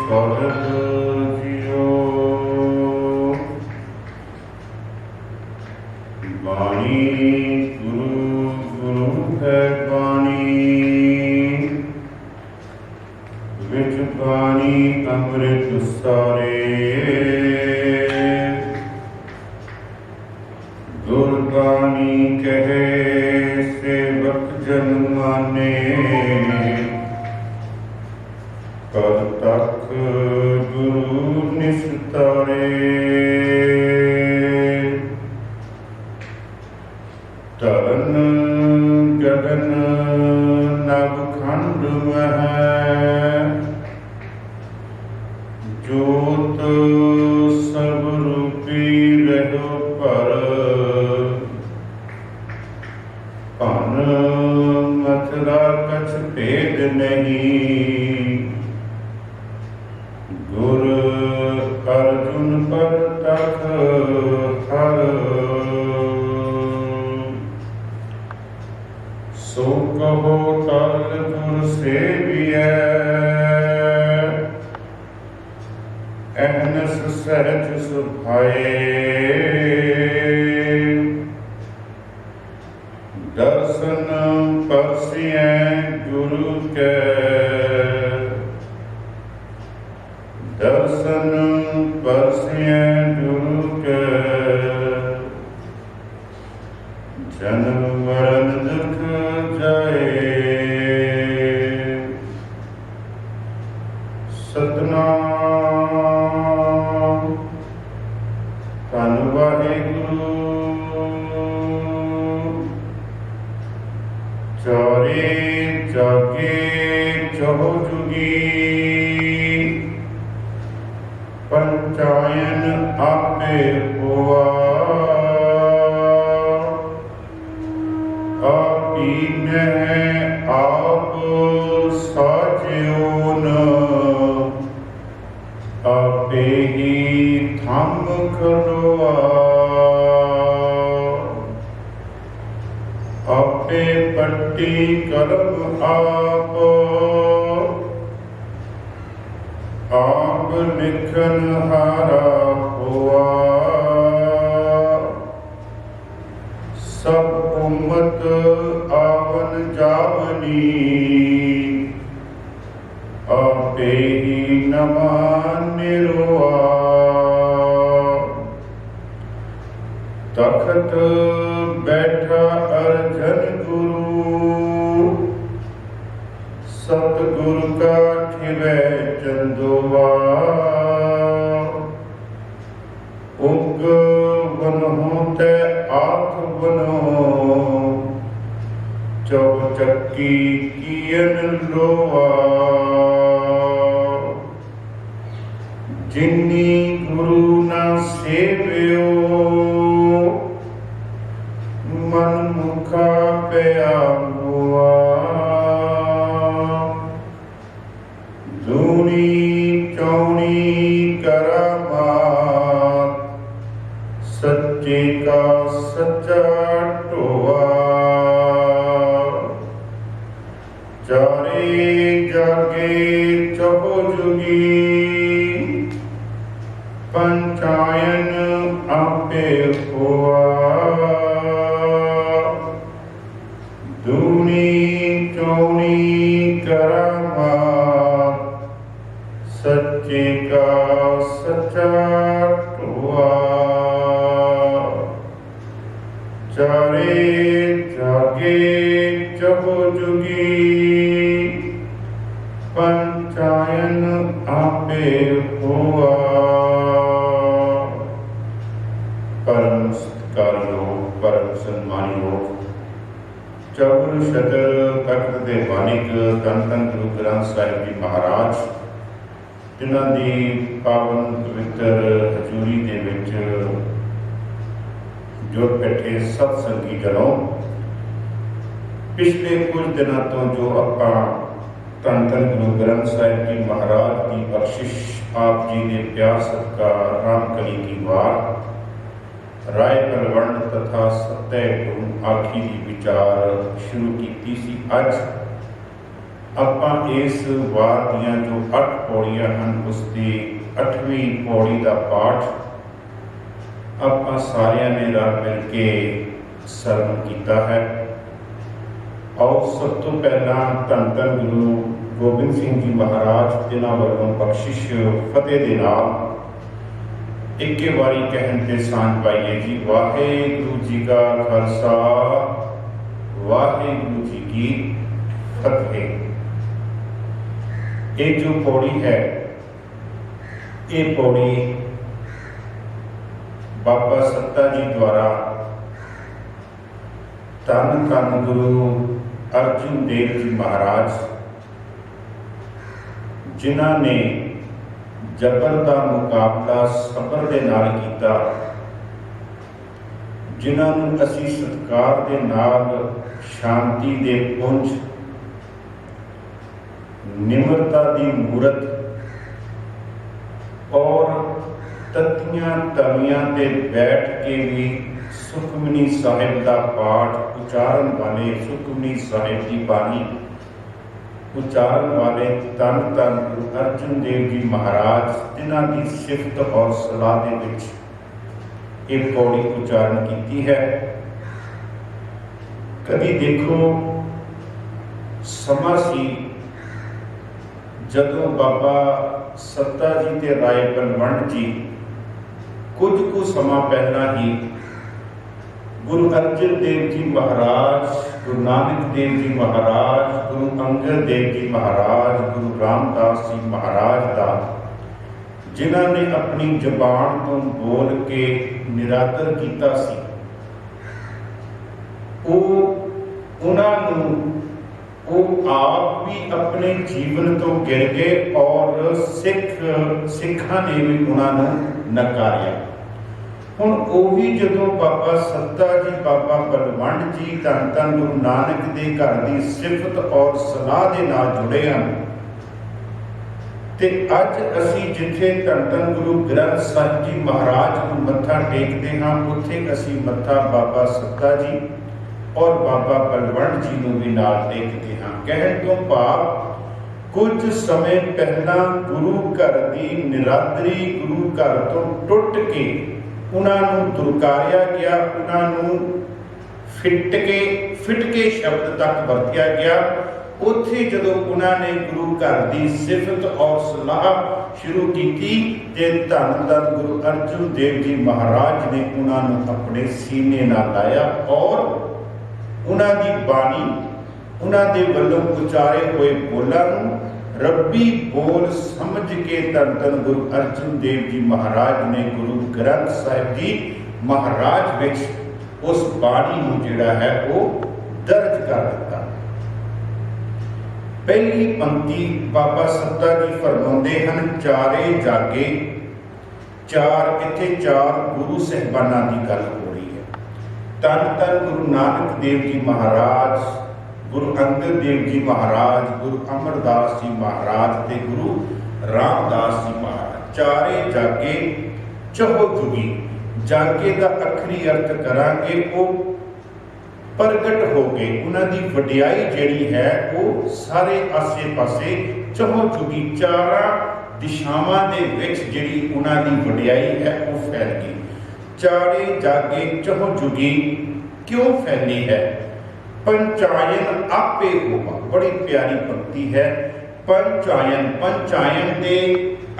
ਸਤਿ ਜੀਓ। ਬਾਣੀ ਗੁਰੂ ਗੁਰੂ ਹੈ ਬਾਣੀ, ਵਿੱਚ ਬਾਣੀ ਅੰਮ੍ਰਿਤ ਸਾਰੇ। ਗੁਰਬਾਣੀ ਕਹੇ ਸੇਵਕ ਜਨ ਮਾਨੇ, ਕਦ ਤੱਕ ਗੁਰੂ ਨਿਸਤਾਰੇ। ਧਰਨ ਗਗਨ ਨਵਖੰਡ ਮਹਿ, ਜੋਤ ਸਰਬ ਰੂਪੀ ਰਹਿ ਪਰ। ਭਨ ਮਥੁਰਾ ਕਛ ਭੇਦ ਨਹੀਂ, ਗੁਰ ਅਰਜੁਨ ਪਰ ਤਖ ਹਰ। ਸੋ ਕਹੋ ਤਲ ਗੁਰ ਸੇਵੀਐ, ਅਹਨਸ ਸਹਿਜ ਸੁਭਾਏ। ਦਰਸ਼ਨ ਪਰਸਿਐ ਗੁਰੂ ਕੈ, ਦਰਸ਼ਨ ਪਰਸਿਐ ਗੁਰੂ ਕੈ। ਜਨਮ ਮਰਨ ਦੁਖ ਜਾਏ, ਸਤਿਨਾਮ ਧੰਨ ਵਾਹਿਗੁਰੂ। ਚਾਰੇ ਜਾਗੇ ਚਹੁ ਜੁਗੀ, ਪੰਚਾਇਨ ਆਪੇ ਹੋਆ। ਆਪੀਨਹਿ ਆਪ ਸਾਜਿਓਨ, ਆਪੇ ਹੀ ਥੰਮ ਖਲੋਆ। ਆਪੇ ਪੱਟੀ ਕਰਮ ਆਪ, ਆਪ ਲਿਖਨ ਹਾਰਾ ਹੋਆ। ਸਭ ਉਮਤ ਆਵਨ ਜਾਵਨੀ, ਆਪੇ ਹੀ ਨਵਾ ਨਿਰੋਆ। ਤਖਤ ਬੈਠਾ ਅਰਜਨ ਗੁਰੂ, ਸਤਿਗੁਰ ਕਾ ਖਿਵੈ ਚੰਦੋਆ। ਉਗ ਬਨਹੁ ਤੈ ਆਖ ਬਨੋ, ਚੌਚੱਕੀ ਕੀਨ ਲੋਆ। ਜਿਨੀ ਗੁਰੂ ਨਾ ਸੇਵਿਓ, ਮਨ ਮੁਖਾ ਪਿਆ ਹੋਆ। ਦੂਣੀ ਚੌਣੀ ਕਰਾਮਾਤ, ਸੱਚੇ ਕਾ ਸੱਚਾ ਢੋਆ। ਚਾਰੇ ਜਾਗੇ ਚਹੁ ਜੁਗੀ, ਪੰਚਾਇਨ ਆਪੇ ਹੋਆ। ਦੂਣੀ ਚੌਣੀ ਕਰਾਮਾਤ, ਸੱਚੇ ਕਾ ਸੱਚਾ ਢੋਆ। ਚਾਰੇ ਜਾਗੇ ਚਹੁ ਜੁਗੀ, ਪੰਚਾਇਨ ਆਪੇ ਹੋਆ। ਪਰਮ ਸਤਿਕਾਰਯੋਗ, ਪਰਮ ਸਨਮਾਨਯੋਗ ਚੌਗੁਰ ਸ਼ਤਰ ਤਖਤ ਦੇ ਮਾਲਿਕ ਧੰਨ ਧੰਨ ਗੁਰੂ ਗ੍ਰੰਥ ਸਾਹਿਬ ਜੀ ਮਹਾਰਾਜ, ਜਿਨ੍ਹਾਂ ਦੀ ਪਾਵਨ ਪਵਿੱਤਰ ਹਜ਼ੂਰੀ ਦੇ ਵਿੱਚ ਜੋ ਬੈਠੇ ਸਤ ਸੰਗੀ ਜਨੋਂ, ਪਿਛਲੇ ਕੁਝ ਦਿਨਾਂ ਤੋਂ ਜੋ ਆਪਾਂ ਧੰਨ ਧੰਨ ਗੁਰੂ ਗ੍ਰੰਥ ਸਾਹਿਬ ਜੀ ਮਹਾਰਾਜ ਦੀ ਬਖਸ਼ਿਸ਼, ਆਪ ਜੀ ਦੇ ਪਿਆਰ ਸਤਿਕਾਰ, ਰਾਮਕਲੀ ਕੀ ਵਾਰ, ਰਾਏ ਪਲਵੰਡ ਤਥਾ ਸਤੈ ਗੁਰੂ ਆਖੀ ਦੀ ਵਿਚਾਰ ਸ਼ੁਰੂ ਕੀਤੀ ਸੀ। ਅੱਜ ਆਪਾਂ ਇਸ ਵਾਰ ਦੀਆਂ ਜੋ 8 ਪੌੜੀਆਂ ਹਨ ਉਸ ਦੀ 8ਵੀਂ ਪੌੜੀ ਦਾ ਪਾਠ ਆਪਾਂ ਸਾਰਿਆਂ ਨੇ ਰਲ ਮਿਲ ਕੇ ਸਰਵਣ ਕੀਤਾ ਹੈ। ਆਓ ਸਭ ਤੋਂ ਪਹਿਲਾਂ ਧੰਨ ਧੰਨ ਗੁਰੂ ਗੋਬਿੰਦ ਸਿੰਘ ਜੀ ਮਹਾਰਾਜ ਜਿਨ੍ਹਾਂ ਵੱਲੋਂ ਬਖਸ਼ਿਸ਼ ਫਤਿਹ ਦੇ ਨਾਲ ਇੱਕੇ ਵਾਰੀ ਕਹਿਣ ਤੇ ਸਾਂਝ ਪਾਈਏ ਜੀ। ਵਾਹਿਗੁਰੂ ਜੀ ਕਾ ਖਾਲਸਾ, ਵਾਹਿਗੁਰੂ ਜੀ ਕੀ ਫਤਿਹ। ਇਹ ਜੋ ਪੌੜੀ ਹੈ, ਇਹ ਪੌੜੀ ਬਾਬਾ ਸੱਤਾ ਜੀ ਦੁਆਰਾ ਧੰਨ ਧੰਨ ਗੁਰੂ ਅਰਜਨ ਦੇਵ ਜੀ ਮਹਾਰਾਜ ਜਿਨ੍ਹਾਂ ਨੇ ਜਬਰ ਦਾ ਮੁਕਾਬਲਾ ਸਬਰ ਦੇ ਨਾਲ ਕੀਤਾ, ਜਿਨ੍ਹਾਂ ਨੂੰ ਅਸੀਂ ਸਤਿਕਾਰ ਦੇ ਨਾਲ ਸ਼ਾਂਤੀ ਦੇ ਪੁੰਜ, ਨਿਮਰਤਾ ਦੀ ਮੂਰਤ ਔਰ ਤਤੀਆਂ ਤਵੀਆਂ ਤੇ ਬੈਠ ਕੇ ਵੀ ਸੁਖਮਨੀ ਸਾਹਿਬ ਦਾ ਪਾਠ ਉਚਾਰਨ ਵਾਲੇ, ਸੁਖਮਨੀ ਸਾਹਿਬ ਦੀ ਬਾਣੀ ਉਚਾਰਨ ਵਾਲੇ ਧੰਨ ਧੰਨ ਗੁਰੂ ਅਰਜਨ ਦੇਵ ਜੀ ਮਹਾਰਾਜ ਜਿਨ੍ਹਾਂ ਦੀ ਸਿਫਤ ਔਰ ਸਲਾਹ ਦੇ ਵਿੱਚ ਇਹ ਪੌੜੀ ਉਚਾਰਨ ਕੀਤੀ ਹੈ। ਕਦੀ ਦੇਖੋ ਸਮਾਂ ਸੀ ਜਦੋਂ ਬਾਬਾ ਸੱਤਾ ਜੀ ਤੇ ਰਾਏ ਬਲਵੰਡ ਜੀ ਕੁਝ ਕੁ ਸਮਾਂ ਪਹਿਲਾਂ ਹੀ ਗੁਰੂ ਅਰਜਨ ਦੇਵ ਜੀ ਮਹਾਰਾਜ, ਗੁਰੂ ਨਾਨਕ ਦੇਵ ਜੀ ਮਹਾਰਾਜ, ਗੁਰੂ ਅੰਗਦ ਦੇਵ ਜੀ ਮਹਾਰਾਜ, ਗੁਰੂ ਰਾਮਦਾਸ ਜੀ ਮਹਾਰਾਜ ਦਾ ਜਿਨ੍ਹਾਂ ਨੇ ਆਪਣੀ ਜ਼ਬਾਨ ਤੋਂ ਬੋਲ ਕੇ ਨਿਰਾਦਰ ਕੀਤਾ ਸੀ, ਉਹ ਆਪ ਵੀ ਆਪਣੇ ਜੀਵਨ ਤੋਂ ਗਿਰ ਗਏ ਔਰ ਸਿੱਖਾਂ ਨੇ ਵੀ ਉਹਨਾਂ ਨੂੰ ਨਕਾਰਿਆ। ਹੁਣ ਉਹ ਵੀ ਜਦੋਂ ਬਾਬਾ ਸੱਤਾ ਜੀ, ਬਾਬਾ ਬਲਵੰਡ ਜੀ ਧੰਨ ਧੰਨ ਗੁਰੂ ਨਾਨਕ ਦੇ ਘਰ ਦੀ ਸਿਫਤ ਔਰ ਸਲਾਹ ਦੇ ਨਾਲ ਜੁੜੇ ਹਨ ਤੇ ਅੱਜ ਅਸੀਂ ਜਿੱਥੇ ਧੰਨ ਧੰਨ ਗੁਰੂ ਗ੍ਰੰਥ ਸਾਹਿਬ ਜੀ ਮਹਾਰਾਜ ਨੂੰ ਮੱਥਾ ਟੇਕਦੇ ਹਾਂ, ਉੱਥੇ ਅਸੀਂ ਮੱਥਾ ਬਾਬਾ ਸੱਤਾ ਜੀ ਔਰ ਬਾਬਾ ਬਲਵੰਡ ਜੀ ਨੂੰ ਵੀ ਨਾਲ ਟੇਕਦੇ ਹਾਂ। ਕਹਿਣ ਤੋਂ ਭਾਵ ਕੁਝ ਸਮੇਂ ਪਹਿਲਾਂ ਗੁਰੂ ਘਰ ਦੀ ਨਿਰਾਦਰੀ ਗੁਰੂ ਘਰ ਤੋਂ ਟੁੱਟ ਕੇ ਉਹਨਾਂ ਨੂੰ ਦੁਰਕਾਰਿਆ ਗਿਆ, ਉਹਨਾਂ ਨੂੰ ਫਿੱਟ ਕੇ ਸ਼ਬਦ ਤੱਕ ਵਰਤਿਆ ਗਿਆ। ਉੱਥੇ ਜਦੋਂ ਉਹਨਾਂ ਨੇ ਗੁਰੂ ਘਰ ਦੀ ਸਿਫਤ ਔਰ ਸਲਾਹ ਸ਼ੁਰੂ ਕੀਤੀ ਤੇ ਧੰਨ ਧੰਨ ਗੁਰੂ ਅਰਜਨ ਦੇਵ ਜੀ ਮਹਾਰਾਜ ਨੇ ਉਹਨਾਂ ਨੂੰ ਆਪਣੇ ਸੀਨੇ ਨਾਲ ਲਾਇਆ ਔਰ ਉਹਨਾਂ ਦੀ ਬਾਣੀ, ਉਹਨਾਂ ਦੇ ਵੱਲੋਂ ਉਚਾਰੇ ਹੋਏ ਬੋਲਾਂ ਨੂੰ ਰੱਬੀ ਬੋਲ ਸਮਝ ਕੇ ਧੰਨ ਧੰਨ ਗੁਰੂ ਅਰਜਨ ਦੇਵ ਜੀ ਮਹਾਰਾਜ ਨੇ ਗੁਰੂ ਗ੍ਰੰਥ ਸਾਹਿਬ ਜੀ ਮਹਾਰਾਜ ਵਿੱਚ ਉਸ ਬਾਣੀ ਨੂੰ ਜਿਹੜਾ ਹੈ ਉਹ ਦਰਜ ਕਰ ਦਿੱਤਾ। ਪਹਿਲੀ ਪੰਕਤੀ ਬਾਬਾ ਸੱਤਾ ਜੀ ਫਰਮਾਉਂਦੇ ਹਨ, ਚਾਰੇ ਜਾਗੇ, ਇੱਥੇ ਚਾਰ ਗੁਰੂ ਸਾਹਿਬਾਨਾਂ ਦੀ ਗੱਲ ਹੋ ਰਹੀ ਹੈ। ਧੰਨ ਧੰਨ ਗੁਰੂ ਨਾਨਕ ਦੇਵ ਜੀ ਮਹਾਰਾਜ, ਗੁਰੂ ਅੰਗਦ ਦੇਵ ਜੀ ਮਹਾਰਾਜ, ਗੁਰੂ ਅਮਰਦਾਸ ਜੀ ਮਹਾਰਾਜ ਤੇ ਗੁਰੂ ਰਾਮਦਾਸ ਜੀ ਮਹਾਰਾਜ। ਚਾਰੇ ਜਾਗੇ ਚਹੋ ਜੁਗੀ। ਜਾਗੇ ਦਾ ਅੱਖਰੀ ਅਰਥ ਕਰਾਂਗੇ ਉਹ ਪ੍ਰਗਟ ਹੋ ਗਏ, ਉਹਨਾਂ ਦੀ ਵਡਿਆਈ ਜਿਹੜੀ ਹੈ ਉਹ ਸਾਰੇ ਆਸੇ ਪਾਸੇ ਚਹੋ ਜੁਗੀ, ਚਾਰਾਂ ਦਿਸ਼ਾਵਾਂ ਦੇ ਵਿੱਚ ਜਿਹੜੀ ਉਹਨਾਂ ਦੀ ਵਡਿਆਈ ਹੈ ਉਹ ਫੈਲ ਗਈ। ਚਾਰੇ ਜਾਗੇ ਚਹੋ ਜੁਗੀ ਕਿਉਂ ਫੈਲੀ ਹੈ? ਪੰਚਾਇਨ ਆਪੇ ਹੋਵਾ। ਬੜੀ ਪਿਆਰੀ ਪੰਕਤੀ ਹੈ। ਪੰਚਾਇਨ ਦੇ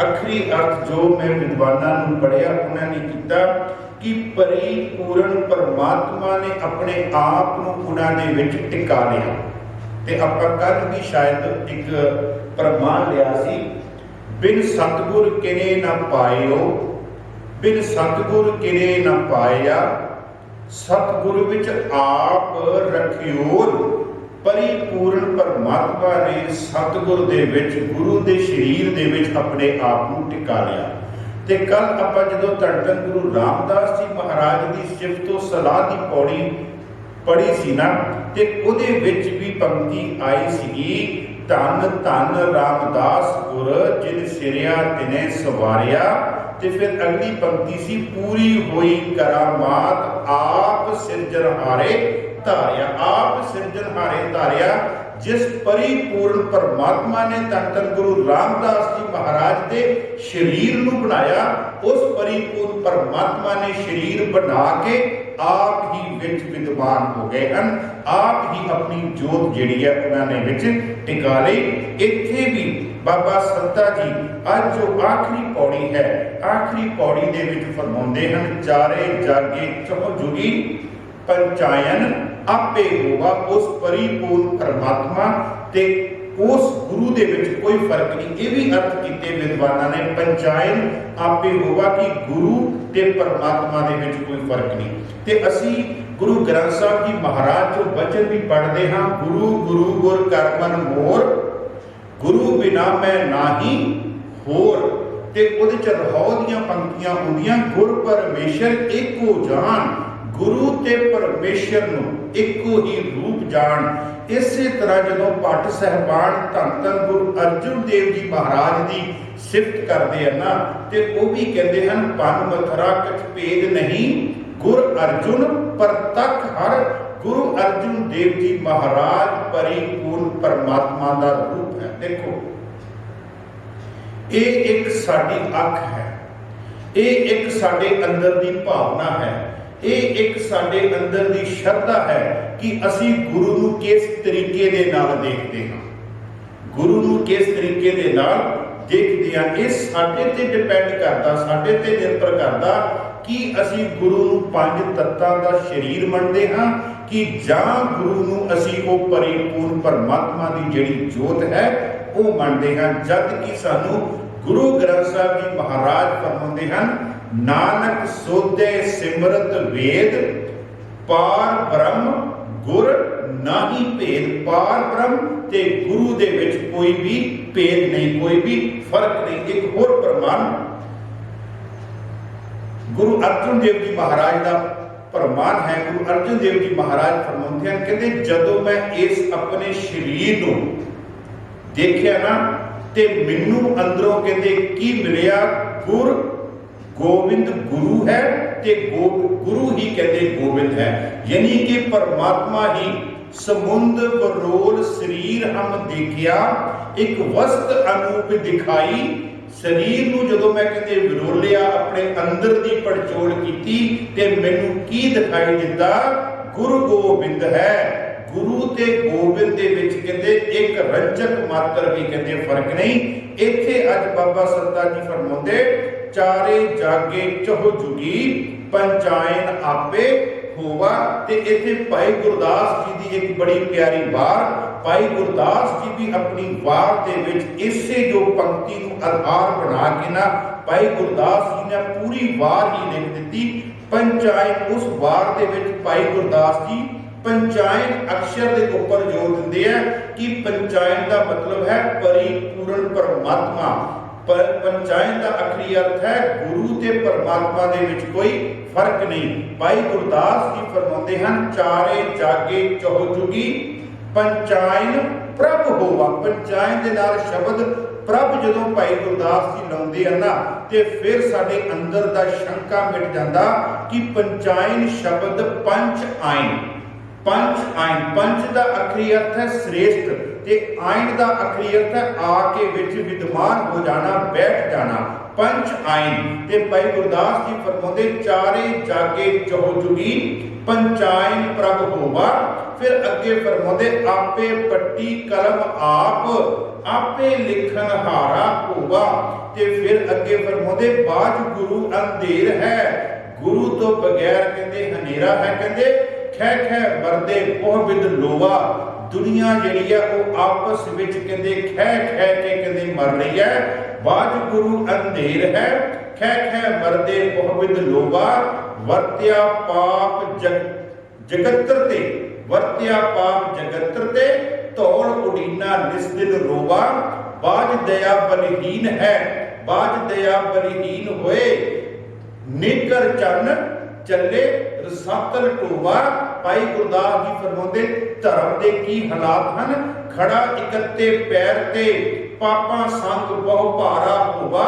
ਅੱਖਰੀ ਅਰਥ ਜੋ ਮੈਂ ਵਿਦਵਾਨਾਂ ਨੂੰ ਪੜ੍ਹਿਆ ਉਹਨਾਂ ਨੇ ਕੀਤਾ ਕਿ ਪਰਿਪੂਰਨ ਪਰਮਾਤਮਾ ਨੇ ਆਪਣੇ ਆਪ ਨੂੰ ਉਹਨਾਂ ਦੇ ਵਿੱਚ ਟਿਕਾ ਲਿਆ। ਤੇ ਆਪਾਂ ਕੱਲ੍ਹ ਵੀ ਸ਼ਾਇਦ ਇੱਕ ਪ੍ਰਮਾਣ ਲਿਆ ਸੀ, ਬਿਨ ਸਤਿਗੁਰ ਕਿਨੇ ਨਾ ਪਾਇਓ, ਬਿਨ ਸਤਿਗੁਰ ਕਿਨੇ ਨਾ ਪਾਇਆ, ਸਤਿਗੁਰ ਵਿੱਚ ਆਪ ਰਖਿਓ। ਪਰਿਪੂਰਨ ਪਰਮਾਤਮਾ ਨੇ ਸਤਿਗੁਰ ਦੇ ਵਿੱਚ, ਗੁਰੂ ਦੇ ਸਰੀਰ ਦੇ ਵਿੱਚ ਆਪਣੇ ਆਪ ਨੂੰ ਟਿਕਾ ਲਿਆ। ਤੇ ਕੱਲ ਆਪਾਂ ਜਦੋਂ ਧੰਨ ਧੰਨ ਗੁਰੂ ਰਾਮਦਾਸ ਜੀ ਮਹਾਰਾਜ ਦੀ ਸਿਫਤੋ ਸਲਾਹ ਦੀ ਪੌੜੀ ਪੜ੍ਹੀ ਸੀ ਨਾ, ਤੇ ਉਹਦੇ ਵਿੱਚ ਵੀ ਪੰਕਤੀ ਆਈ ਸੀਗੀ, ਧੰਨ ਧੰਨ ਰਾਮਦਾਸ ਗੁਰ ਜਿਨ ਸਿਰਿਆ ਤਿਨੇ ਸਵਾਰਿਆ। ਤੇ ਫਿਰ ਅਗਲੀ ਪੰਕਤੀ ਸੀ, ਪੂਰੀ ਹੋਈ ਕਰਾਮਾਤ ਆਪ ਸਿਰਜਣਹਾਰੇ ਧਾਰਿਆ। ਆਪ ਸਿਰਜਣਹਾਰੇ ਧਾਰਿਆ। जिस परिपूर्ण परमात्मा ने धन धन गुरु रामदास जी महाराज के शरीर नूं बनाया, उस परिपूर्ण परमात्मा ने शरीर बना के आप ही विच विद्वान हो गए हैं, आप ही अपनी जोत जिहड़ी है उन्होंने विच टिका लई। इत्थे भी बाबा सत्ता जी अज जो आखिरी पौड़ी है, आखिरी पौड़ी दे विच फरमाउंदे हन, चारे जागे चौं जुगी पंचायन आपे होगा। उस परिपूर्ण परमात्मा ते उस गुरु दे विच कोई फर्क नहीं। ये भी अर्थ कीते विद्वानां ने, पंचायन आपे होगा कि गुरु ते परमात्मा दे विच कोई फर्क नहीं। ते असी गुरु ग्रंथ साहिब जी महाराज जो वचन भी पढ़ते हाँ, गुरु गुरु गुर कर मन मोर, गुरु बिना मैं नाही होर। ते उहदे च रहाउ दीयां पंक्तियां हुंदियां, गुर परमेश्वर एको जान, गुरु ते परमेश्वर नूं इको ही रूप जान। इस तरह जदों भट्ट साहिबान धन धन गुरु अर्जुन देव जी महाराज की सिफत करते हैं ना, तो वह भी कहते हैं, पन मथरा कछ भेद नहीं, गुर अर्जुन परतख हर। गुरु अर्जुन देव जी महाराज परिपूर्ण परमात्मा का रूप है। देखो, ये एक साडी अख है, ये एक साडे अंदर की भावना है, ये एक साडे अंदर की श्रद्धा है कि असी गुरु नूं किस तरीके दे नाल देखते हैं, गुरु नूं किस तरीके दे नाल देखते हैं। ये साडे ते डिपेंड करता, साडे ते निर्भर करता कि असी गुरु नूं पंज तत्तां दा शरीर मनदे हां कि जां गुरु नूं असी वो परिपूर्ण परमात्मा की जिहड़ी जोत है वो मनदे हां। जद कि सानू गुरु ग्रंथ साहिब जी महाराज फरमाउंदे हन, नानक सोधे सिमरत वेद, पार ब्रह्म गुर नाही भेद। पार ब्रह्म ते गुरु दे विच कोई भी भेद नहीं, कोई भी फर्क नहीं। एक होर प्रमाण गुरु अर्जुन देव जी महाराज का प्रमाण है। गुरु अर्जुन देव जी महाराज फरमाते हैं, कहते जदों मैं इस अपने शरीर नूं देखिया ना, ते मैनू अंदरों कहते की मिलिया, गुर गोविंद गुरु है, ते गुरु ही कहते गोविंद है। यानी कि परमात्मा ही समुंद वरोल शरीर हम देखिया, एक वस्त अनूप दिखाई। शरीर नूं जदों मैं कहते विरोलिया, अपने अंदर की पड़चोल की, ते मैनू की दिखाई दिता, गुरु गोविंद है। गुरु ते गोविंद दे विच कहते एक रंजक मात्र भी कहते फर्क नहीं। इत्थे अज बाबा सत्ता जी फरमाउंदे, चारे जागे चौं जुगी पंचायन आपे होवा। ते इत्थे भाई गुरदास जी की एक बड़ी प्यारी वार, भाई गुरदास जी भी अपनी वार दे विच इसे जो पंक्ति नूं आधार बना के ना, भाई गुरदास जी ने पूरी वार ही लिख दी। पंचायन, उस वार दे विच भाई गुरदास जी पंचायन अक्षर के ऊपर जोर देंदे हैं कि पंचायन का मतलब है परिपूर्ण परमात्मा। पर पंचायन का आखिरी अर्थ है गुरु ते परमात्मा दे विच कोई फर्क नहीं। भाई गुरदास जी फरमाते हैं, चारे जागे चौं जुगी पंचायन प्रभ होवा। पंचायन के नाल शब्द प्रभ जदों भाई गुरदास जी लाउंदे हैं ना, ते फिर साडे अंदर दा शंका मिट जांदा कि पंचायन शब्द पंच आइन, पंच आइन, पंच का आखिरी अर्थ है श्रेष्ठ, ते आइन का आखिरी अर्थ है आके विच विद्यमान हो जाना, बैठ जाना। पंच आइन ते भाई गुरदास जी फरमाते, चारे जागे चौं जुगी पंचायन प्रभ होवा। फिर अगे फरमाते, आपे पट्टी कलम आप, आपे लिखन हारा होवा। ते फिर अगे फरमाते, बाज गुरु अंधेर है, गुरु तो बगैर कहते हनेरा है। कहते खै खै मरदे कोह बिद लोवा। दुनिया जिहड़ी है वो आपस विच कहते खै खै के कहते मर रही है। बाज गुरु अंधेर है, खै खै मरदे कोह बिद लोवा। वर्त्या पाप जगत्र ते, वर्त्या पाप जगत्र ते, धौल उड़ीना निस्दिन रोवा। बाज दया बलहीन है, बाज दया बलहीन होए, नेकर चन्न चले रसातल टोवा। भाई गुरदास जी फरमाते, धर्म के की हालात हैं, खड़ा इकत्ते पैर ते, पापा संग बहु भारा होवा।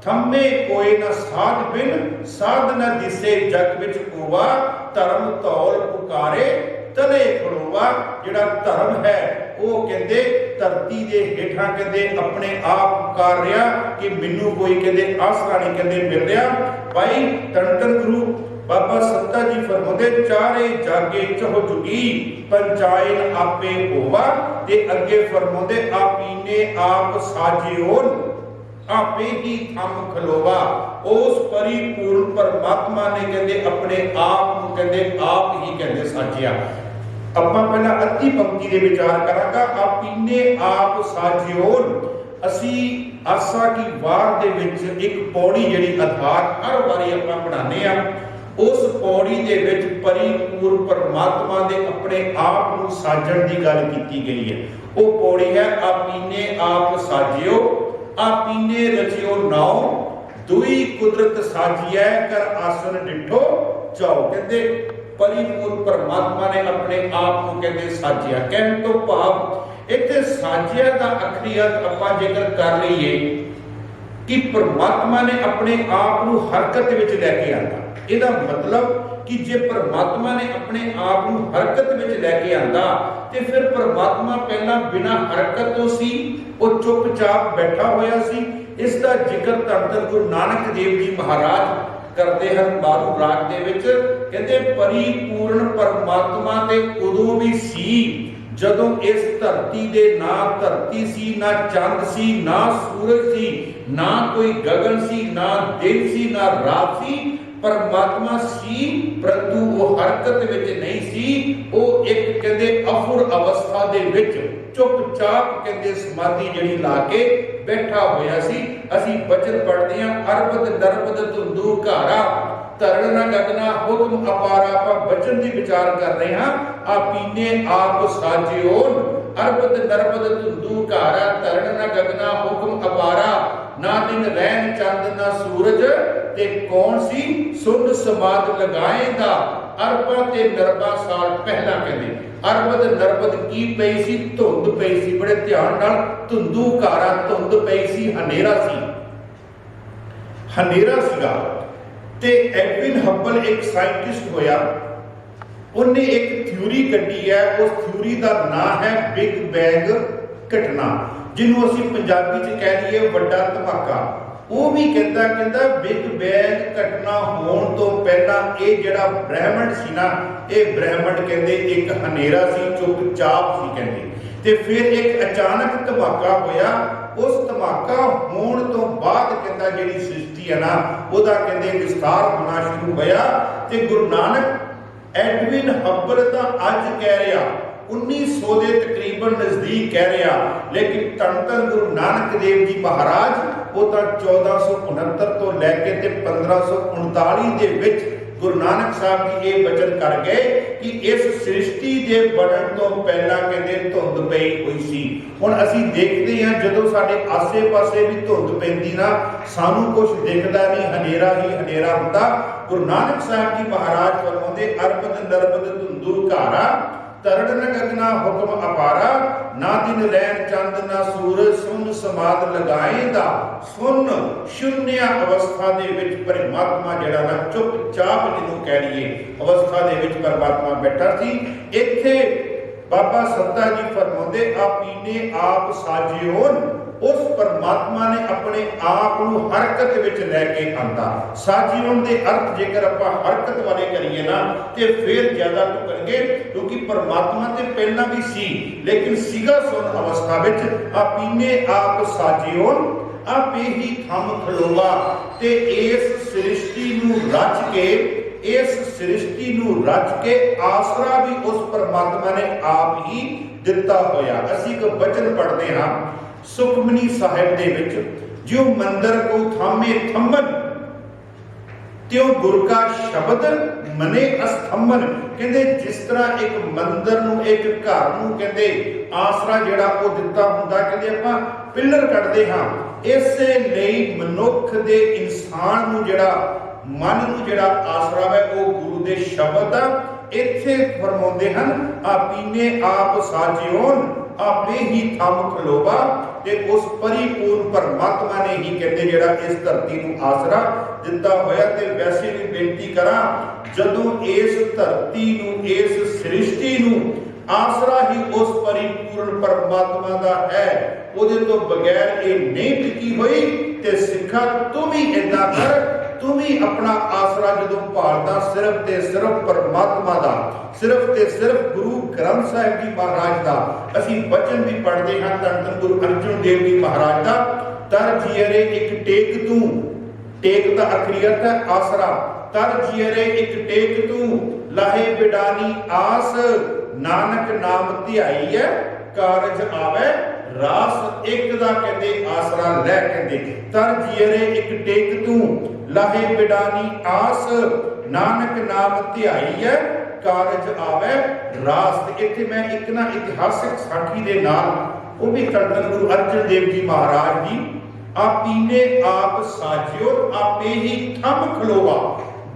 थम्मे कोई न साध बिन, साध न दिसे जग विच होवा। धर्म धौल पुकारे तले खड़ोवा। जिहड़ा धर्म है वो कहते धरती के हेठा कहते अपने आप पुकार रहा कि मैनू कोई कहते आसरा नहीं कहते मिल रहा। भाई धन धन गुरु बाबा सत्ता जी फरमाते चारे जागे चहो जुगी पंचायन आपे होवा ते अगे फरमाते आपीने आप साजियोन आपे ही थम खलोवा। उस परिपूर्ण परमात्मा ने कहते अपने आप को कहते आप ही कहते साजिया। ਆਪਾਂ ਪਹਿਲਾਂ ਅੱਧੀ ਪੰਕਤੀ ਦੇ ਵਿਚਾਰ ਕਰਾਂਗਾ ਆਪੀਨੇ ਆਪ ਸਾਜਿਓਨ। ਅਸੀਂ ਆਸਾ ਕੀ ਵਾਰ ਦੇ ਵਿੱਚ ਇੱਕ ਪੌੜੀ ਜਿਹੜੀ ਆਧਾਰ ਹਰ ਵਾਰੀ ਆਪਾਂ ਪੜ੍ਹਾਉਂਦੇ ਆ, ਉਸ ਪੌੜੀ ਦੇ ਵਿੱਚ ਪਰਿਪੂਰਨ ਪਰਮਾਤਮਾ ਦੇ ਆਪਣੇ ਆਪ ਨੂੰ ਸਾਜਣ ਦੀ ਗੱਲ ਕੀਤੀ ਗਈ ਹੈ। ਉਹ ਪੌੜੀ ਹੈ ਆਪੀਨੇ ਆਪ ਸਾਜਿਓ ਆਪੀਨੇ ਰਚਿਓ ਨਾਉ ਦੁਈ ਕੁਦਰਤ ਸਾਜੀਐ ਕਰ ਆਸਨ ਡਿਠੋ ਜਾਓ। ਕਹਿੰਦੇ परिपूर्ण परमात्मा ने अपने आप को कहते साजिया। कहने तो भाव इत्थे साजिया का आखिरी अर्थ आपां जेकर कर लईए कि परमात्मा ने अपने आप को हरकत विच लैके आंदा। इहदा मतलब कि जे परमात्मा ने अपने आप को हरकत विच लैके आंदा ते फिर परमात्मा पहला बिना हरकत तो सी, वो चुपचाप बैठा होया सी। इसका जिक्र धन धन गुरु नानक देव जी महाराज करते हैं बारू राग दे विच। कहते परिपूर्ण परमात्मा ते उदों भी सी जदों इस धरती दे ना धरती सी ना चंद सी ना सूरज सी ना कोई गगन सी ना दिन सी ना रात सी। परमात्मा सी परंतु वो हरकत विच नहीं सी। वो एक कहते अफुर अवस्था दे विच चुपचाप कहते समाधि जिहड़ी ला के बैठा होया सी। असीं बचन पढ़दे हां अरबद नरबद धुंधु घारा तरन न गगना हुक्म अपारा। आपां बचन दी विचार कर रहे हां आपीने आप साजिओन अरबद नरबद धुंधु घारा तरन न गगना हुक्म अपारा ना दिन रैन चंद ना सूरज ते कौन सी सुन समाद लगाएगा। अरबा ते नरबा साल पहला कहते अरबद नरबद की पई सी धुंध पई सी। बड़े ध्यान नाल धुंधु घारा धुंध पई सी हनेरा सी हनेरा सीगा। ते एडविन हब्बल एक साइंटिस्ट होया उन्हें एक थ्योरी कढ़ी है। उस थ्योरी का नाम है बिग बैंग घटना जिन्हों असीं पंजाबी च कह लईए वड्डा धमाका। वो भी कहता बिग बैंग घटना होने तो पहला ये जिहड़ा ब्रह्मंड सी ना ये ब्रह्मंड कहते एक हनेरा सी चुपचाप सी कहते। ते फिर एक अचानक धमाका होया। उस धमाका होने तो बाद कहता जिहड़ी सृष्टि है ना उहदा कहते विस्तार होना शुरू होया। ते गुरु नानक एडविन हब्बल तां अज कह रहा 1900 के तकरीबन नजदीक कह रहा, लेकिन धन धन गुरु नानक देव जी महाराज वो तो 1469 तो लैके 1539 के विच गुरु नानक साहब जी ये वचन कर गए कि इस सृष्टि के बनन तो पहला कहते धुंध पई हुई सी। हुण असीं देखते हैं जदों साडे आसे पासे भी धुंध पैंदी ना सानू कुछ दिखदा नहीं हनेरा ही हनेरा हुंदा। गुरु नानक साहब जी महाराज फरमाउंदे अरबद नरबद धुंधु घारा तरड़ न गगना हुक्म अपारा ना दिन रैन चंद ना सूरज सुन समाद लगाएगा। सुन शून्य अवस्था दे विच परमात्मा जिहड़ा ना चुपचाप जिन्हों कह लईए अवस्था दे विच परमात्मा बैठा सी। इत्थे बाबा सत्ता जी फरमाउंदे आपीने आप साजिओन। उस परमात्मा ने अपने आप को हरकत विच लैके आंदा। साजिओन दे अर्थ जेकर आपां हरकत वाले करिए ना ते फिर ज्यादा ढुकणगे क्योंकि परमात्मा ते पहला भी सी लेकिन सीगा सुन अवस्था विच आपीने आप साजिओन आपे ही थम खलोवा। ते इस सृष्टि नूं रच के इस सृष्टि नूं रच के आसरा भी उस परमात्मा ने आप ही दिता होया। असीं एक वचन पढ़ते हां सुखमनी साहिब दे विच जो मंदिर को थामे थंबन त्यों गुर का शब्द मने अस्तंभन। कहते जिस तरह एक मंदिर नूं एक घर नूं कहते आसरा जिहड़ा वो दिता हुंदा कहते आपां पिलर कढदे हां इसे लई मनुख दे इंसान नूं जिहड़ा मन नूं जिहड़ा आसरा है वो गुरु दे शब्द आ। इत्थे फरमाउंदे हन आपीने आप साजिओन आपे ही थम खलोवा। ते उस परिपूर्ण परमात्मा ने ही कहते जिहड़ा इस धरती नूं आसरा दिता होया। ते वैसे भी बेनती करा जदों इस धरती नूं इस सृष्टि नूं आसरा ही उस परिपूर्ण परमात्मा का है, उहदे तो बगैर ये नहीं टिकी हुई। ते सिखा तू भी इदां कर, तू भी अपना आसरा जो भालदा सिर्फ ते सिर्फ परमात्मा का, सिर्फ ते सिर्फ गुरु ग्रंथ साहिब जी महाराज का। असीं वचन भी पढ़ते हैं धन धन गुरु अर्जुन देव जी महाराज का, तर जियरे एक टेक तू, टेक का आखिरी अर्थ है आसरा। तर जियरे एक टेक तू, लाहे बिडानी आस, नानक नाम ध्याई है, कारज आवे रास। एक दा कहते आसरा लै, कहते तर जियरे एक टेक तू, लाहे बिडानी आस, नानक नाम ध्याई है, कारज आवे रास। इत्थे मैं एक ना इतिहासिक साखी दे नाल, वो भी धन धन गुरु अर्जन देव जी महाराज जी, आपीने आप साजियो आपे ही थम खलोवा।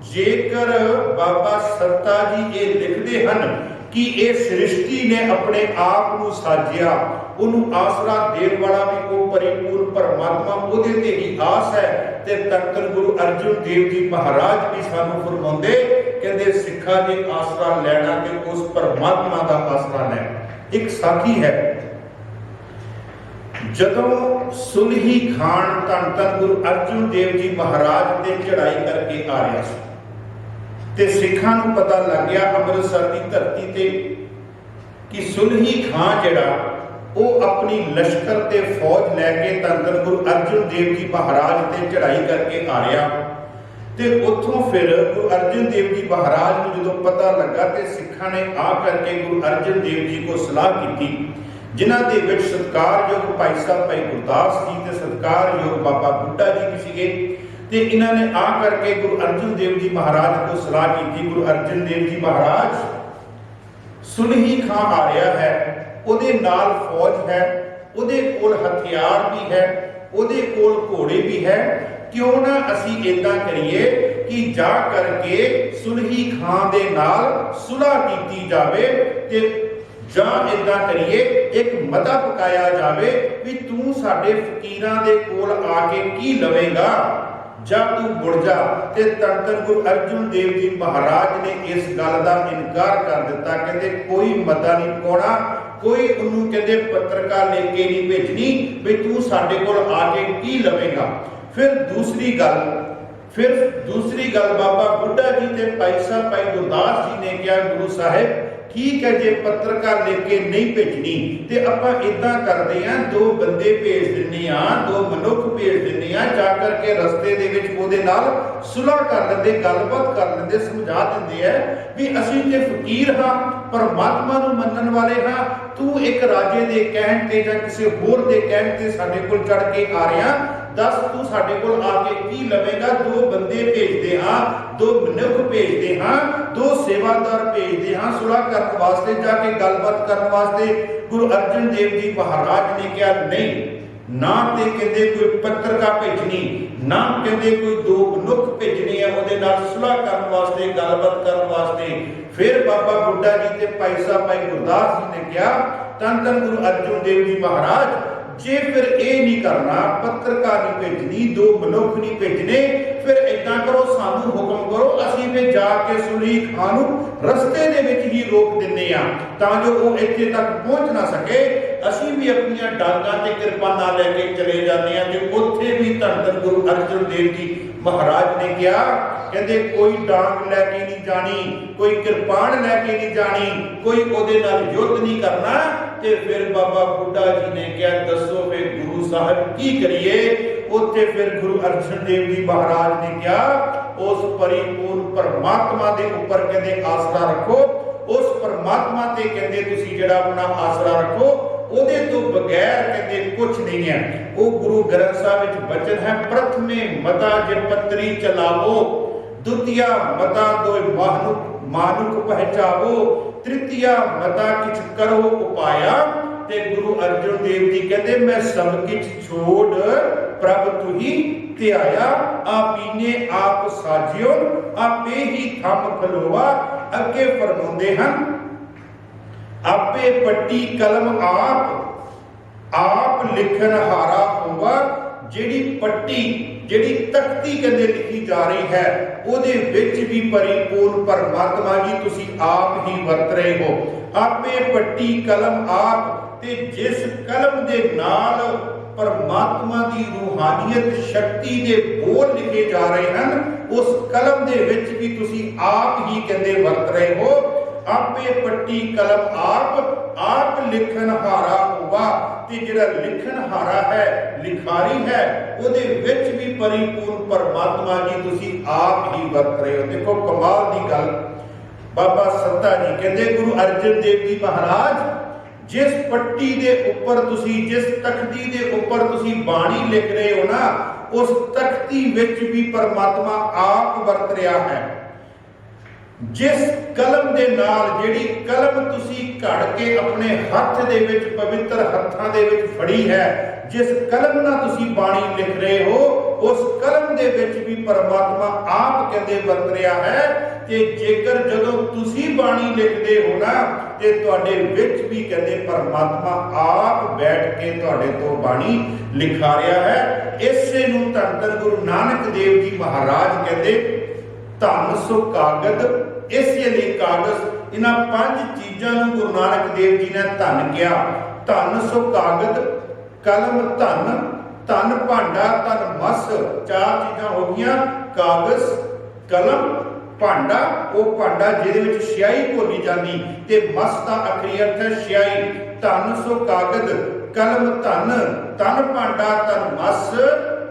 जेकर बाबा सत्ता जी ये लिखते हैं कि ये सृष्टि ने अपने आप को साजिया, उन्होंने आसरा देन वाला भी वो परिपूर्ण परमात्मा, उहदे ते ही आस है। ते धन धन गुरु अर्जुन देव जी महाराज भी सानू फरमाउंदे, कहंदे सिखा जे आसरा लैना ते उस परमात्मा का आसरा लैना। एक साखी है, जदों सुलही खान धन धन गुरु अर्जुन देव जी महाराज ते चढ़ाई करके आ रहा सी, ते सिखां नूं पता लग गया अमृतसर की धरती ते कि सुलही खां जिहड़ा वो अपनी लश्कर ते फौज लैके धन धन गुरु अर्जुन देव जी महाराज ते चढ़ाई करके आ रहा। ते उत्थों फिर गुरु अर्जन देव जी महाराज नूं जदों पता लगा ते सिखां ने आ करके गुरु अर्जन देव जी को सलाह की, जिन्हां दे विच सत्कारयोग भाई साहब भाई गुरदास जी ते सत्कारयोग बाबा बुड्ढा जी भी सीगे। ते इन्हां ने आ करके गुरु अर्जन देव जी महाराज को सलाह की, गुरु अर्जन देव जी महाराज सुलही खां आ रहा है, उहदे नाल फौज है, उहदे कोल हथियार भी है, उहदे कोल घोड़े भी है, क्यों ना असी इदां करिए कि जा करके सुलही खां दे नाल सुलह कीती जावे, ते जां इदां करिए एक मता पकाया जावे भी तू साडे फकीरां दे कोल आके की लवेगा, जा तू मुड़ जा। ते धन धन गुरु अर्जुन देव जी महाराज ने इस गल का इनकार कर दिता, कहते कोई मता नहीं पकाउणा, कोई उन्होंने कहते पत्रिका लेके नहीं भेजनी भी तू साडे कोल आके की लवेगा। फिर दूसरी गल बाबा बुड्ढा जी ते भाई साहब भाई गुरदास जी ने कहा, गुरु साहिब ठीक है जे पत्रिका लेके नहीं भेजनी ते आपां इदां करदे हां, दो बंदे भेज दिंदे हां, दो मनुख भेज दिंदे हां, जा करके रस्ते दे विच ओहदे नाल सुलह कर लैंदे, गलबात कर लैंदे, समझा दिंदे है भी असीं ते फकीर हां, परमात्मा नूं मनण वाले हां, तू एक राजे दे कहण ते जां किसी होर दे कहण ते साडे कोल चढ़ के आ रिहा, दस तू साडे कोल आके की लवेगा। दो बंदे भेजदे हां, दो मनुख भेजदे हां, दो सेवादार भेजदे हां सुलह करन वास्ते, जाके गलबात करन वास्ते। गुरु अर्जन देव जी महाराज ने कहा नहीं, ना ते कहंदे कोई पत्रिका भेजनी, ना कहंदे कोई दो मनुख भेजने है उहदे नाल सुलह करन वास्ते, गलबात करन वास्ते। फिर बाबा बुड्ढा जी ते भाई साहब भाई गुरदास जी ने कहा, धन धन गुरु अर्जन देव जी महाराज जे फिर ये नहीं करना, पत्रिका नहीं भेजनी, दो मनुख नहीं भेजने, फिर इदां करो सानू हुक्म करो, असीं फिर जाके सुलही खां नूं रस्ते दे विच ही रोक दिंदे आ तां जो वो इत्थे तक पहुंच ना सके। असीं भी अपनियां डांगां ते किरपानां लैके चले जाते हैं। ते उत्थे भी धन धन गुरु अर्जन देव जी महाराज ने कहा, कहते कोई डांग लैके नहीं जानी, कोई किरपान लैके नहीं जानी, कोई ओहदे नाल युद्ध नहीं करना। ते फिर बाबा बुड्ढा जी ने कहा, दसो फिर गुरु साहब की करिए। उत्थे फिर गुरु अर्जन देव जी महाराज ने कहा, उस परिपूर्ण परमात्मा दे उपर कहते आसरा रखो, उस परमात्मा ते कहते तुसी जिहड़ा अपना आसरा रखो, ओदे तो बगैर कहते कुछ नहीं है। वो गुरु ग्रंथ साहिब विच वचन है, प्रथमे मता जे पत्री चलावो, द्वितीया मता दो मानुक पहचावो, तृतीया मता किछ करो उपाया। ते गुरु अर्जन देव जी कहते मैं सब किछ छोड़ प्रभ तुही त्याया, आपीने आप साजियो आपे ही थम खलोवा। अगे फरमाउंदे हन, आपे पट्टी कलम आप लिखन हारा होवा। जेड़ी पट्टी जेड़ी तख्ती कहते लिखी जा रही है उहदे विच भी परिपूर्ण परमात्मा जी तुसी आप ही वरत रहे हो। आपे पट्टी कलम आप, ते जिस कलम दे नाल परमात्मा की रूहानियत शक्ति के बोल लिखे जा रहे हैं, उस कलम दे विच भी तुसी आप ही कहते वर्त रहे हो। आपे पट्टी कलम आप लिखन हारा होगा, ते जिहड़ा लिखन हारा है, लिखारी है, उहदे विच भी परिपूर्ण परमात्मा जी तुसी आप ही वर्त रहे हो। देखो कमाल दी गल, बाबा सत्ता जी कहते गुरु अर्जन देव जी महाराज, जिस पट्टी दे उपर तुसी, जिस तख्ती दे उपर तुसी बाणी लिख रहे हो ना, उस तख्ती विच भी परमात्मा आप वर्त रहा है। जिस कलम दे नाल, जिहड़ी कलम तुसी घड़ के अपने हत्थ दे विच, पवित्र हत्थां दे विच फड़ी है, जिस कलम नाल तुसी बाणी लिख रहे हो, उस कलम दे विच भी परमात्मा आप कहते वर्त रहा है। ते जेकर जदों तुसी बाणी लिखदे हो ना, ते तुहाडे विच भी कहते परमात्मा आप बैठ के तुहाडे तो बाणी लिखा रहा है। इसे नूं धन धन गुरु नानक देव जी महाराज कहते धन सो कागद, इसे लिए कागज, इन्हां पंज चीज़ां नूं गुरु नानक देव जी ने धन किया। धन सो कागद, कलम धन, धन भांडा, धन मस, चार चीज़ां हो गईयां, कागज, कलम, भांडा, वो भांडा जिहदे विच स्याही घोली जाती, ते मस दा आखरी अर्थ है स्याही। धन सो कागद, कलम धन, धन भांडा, धन मस,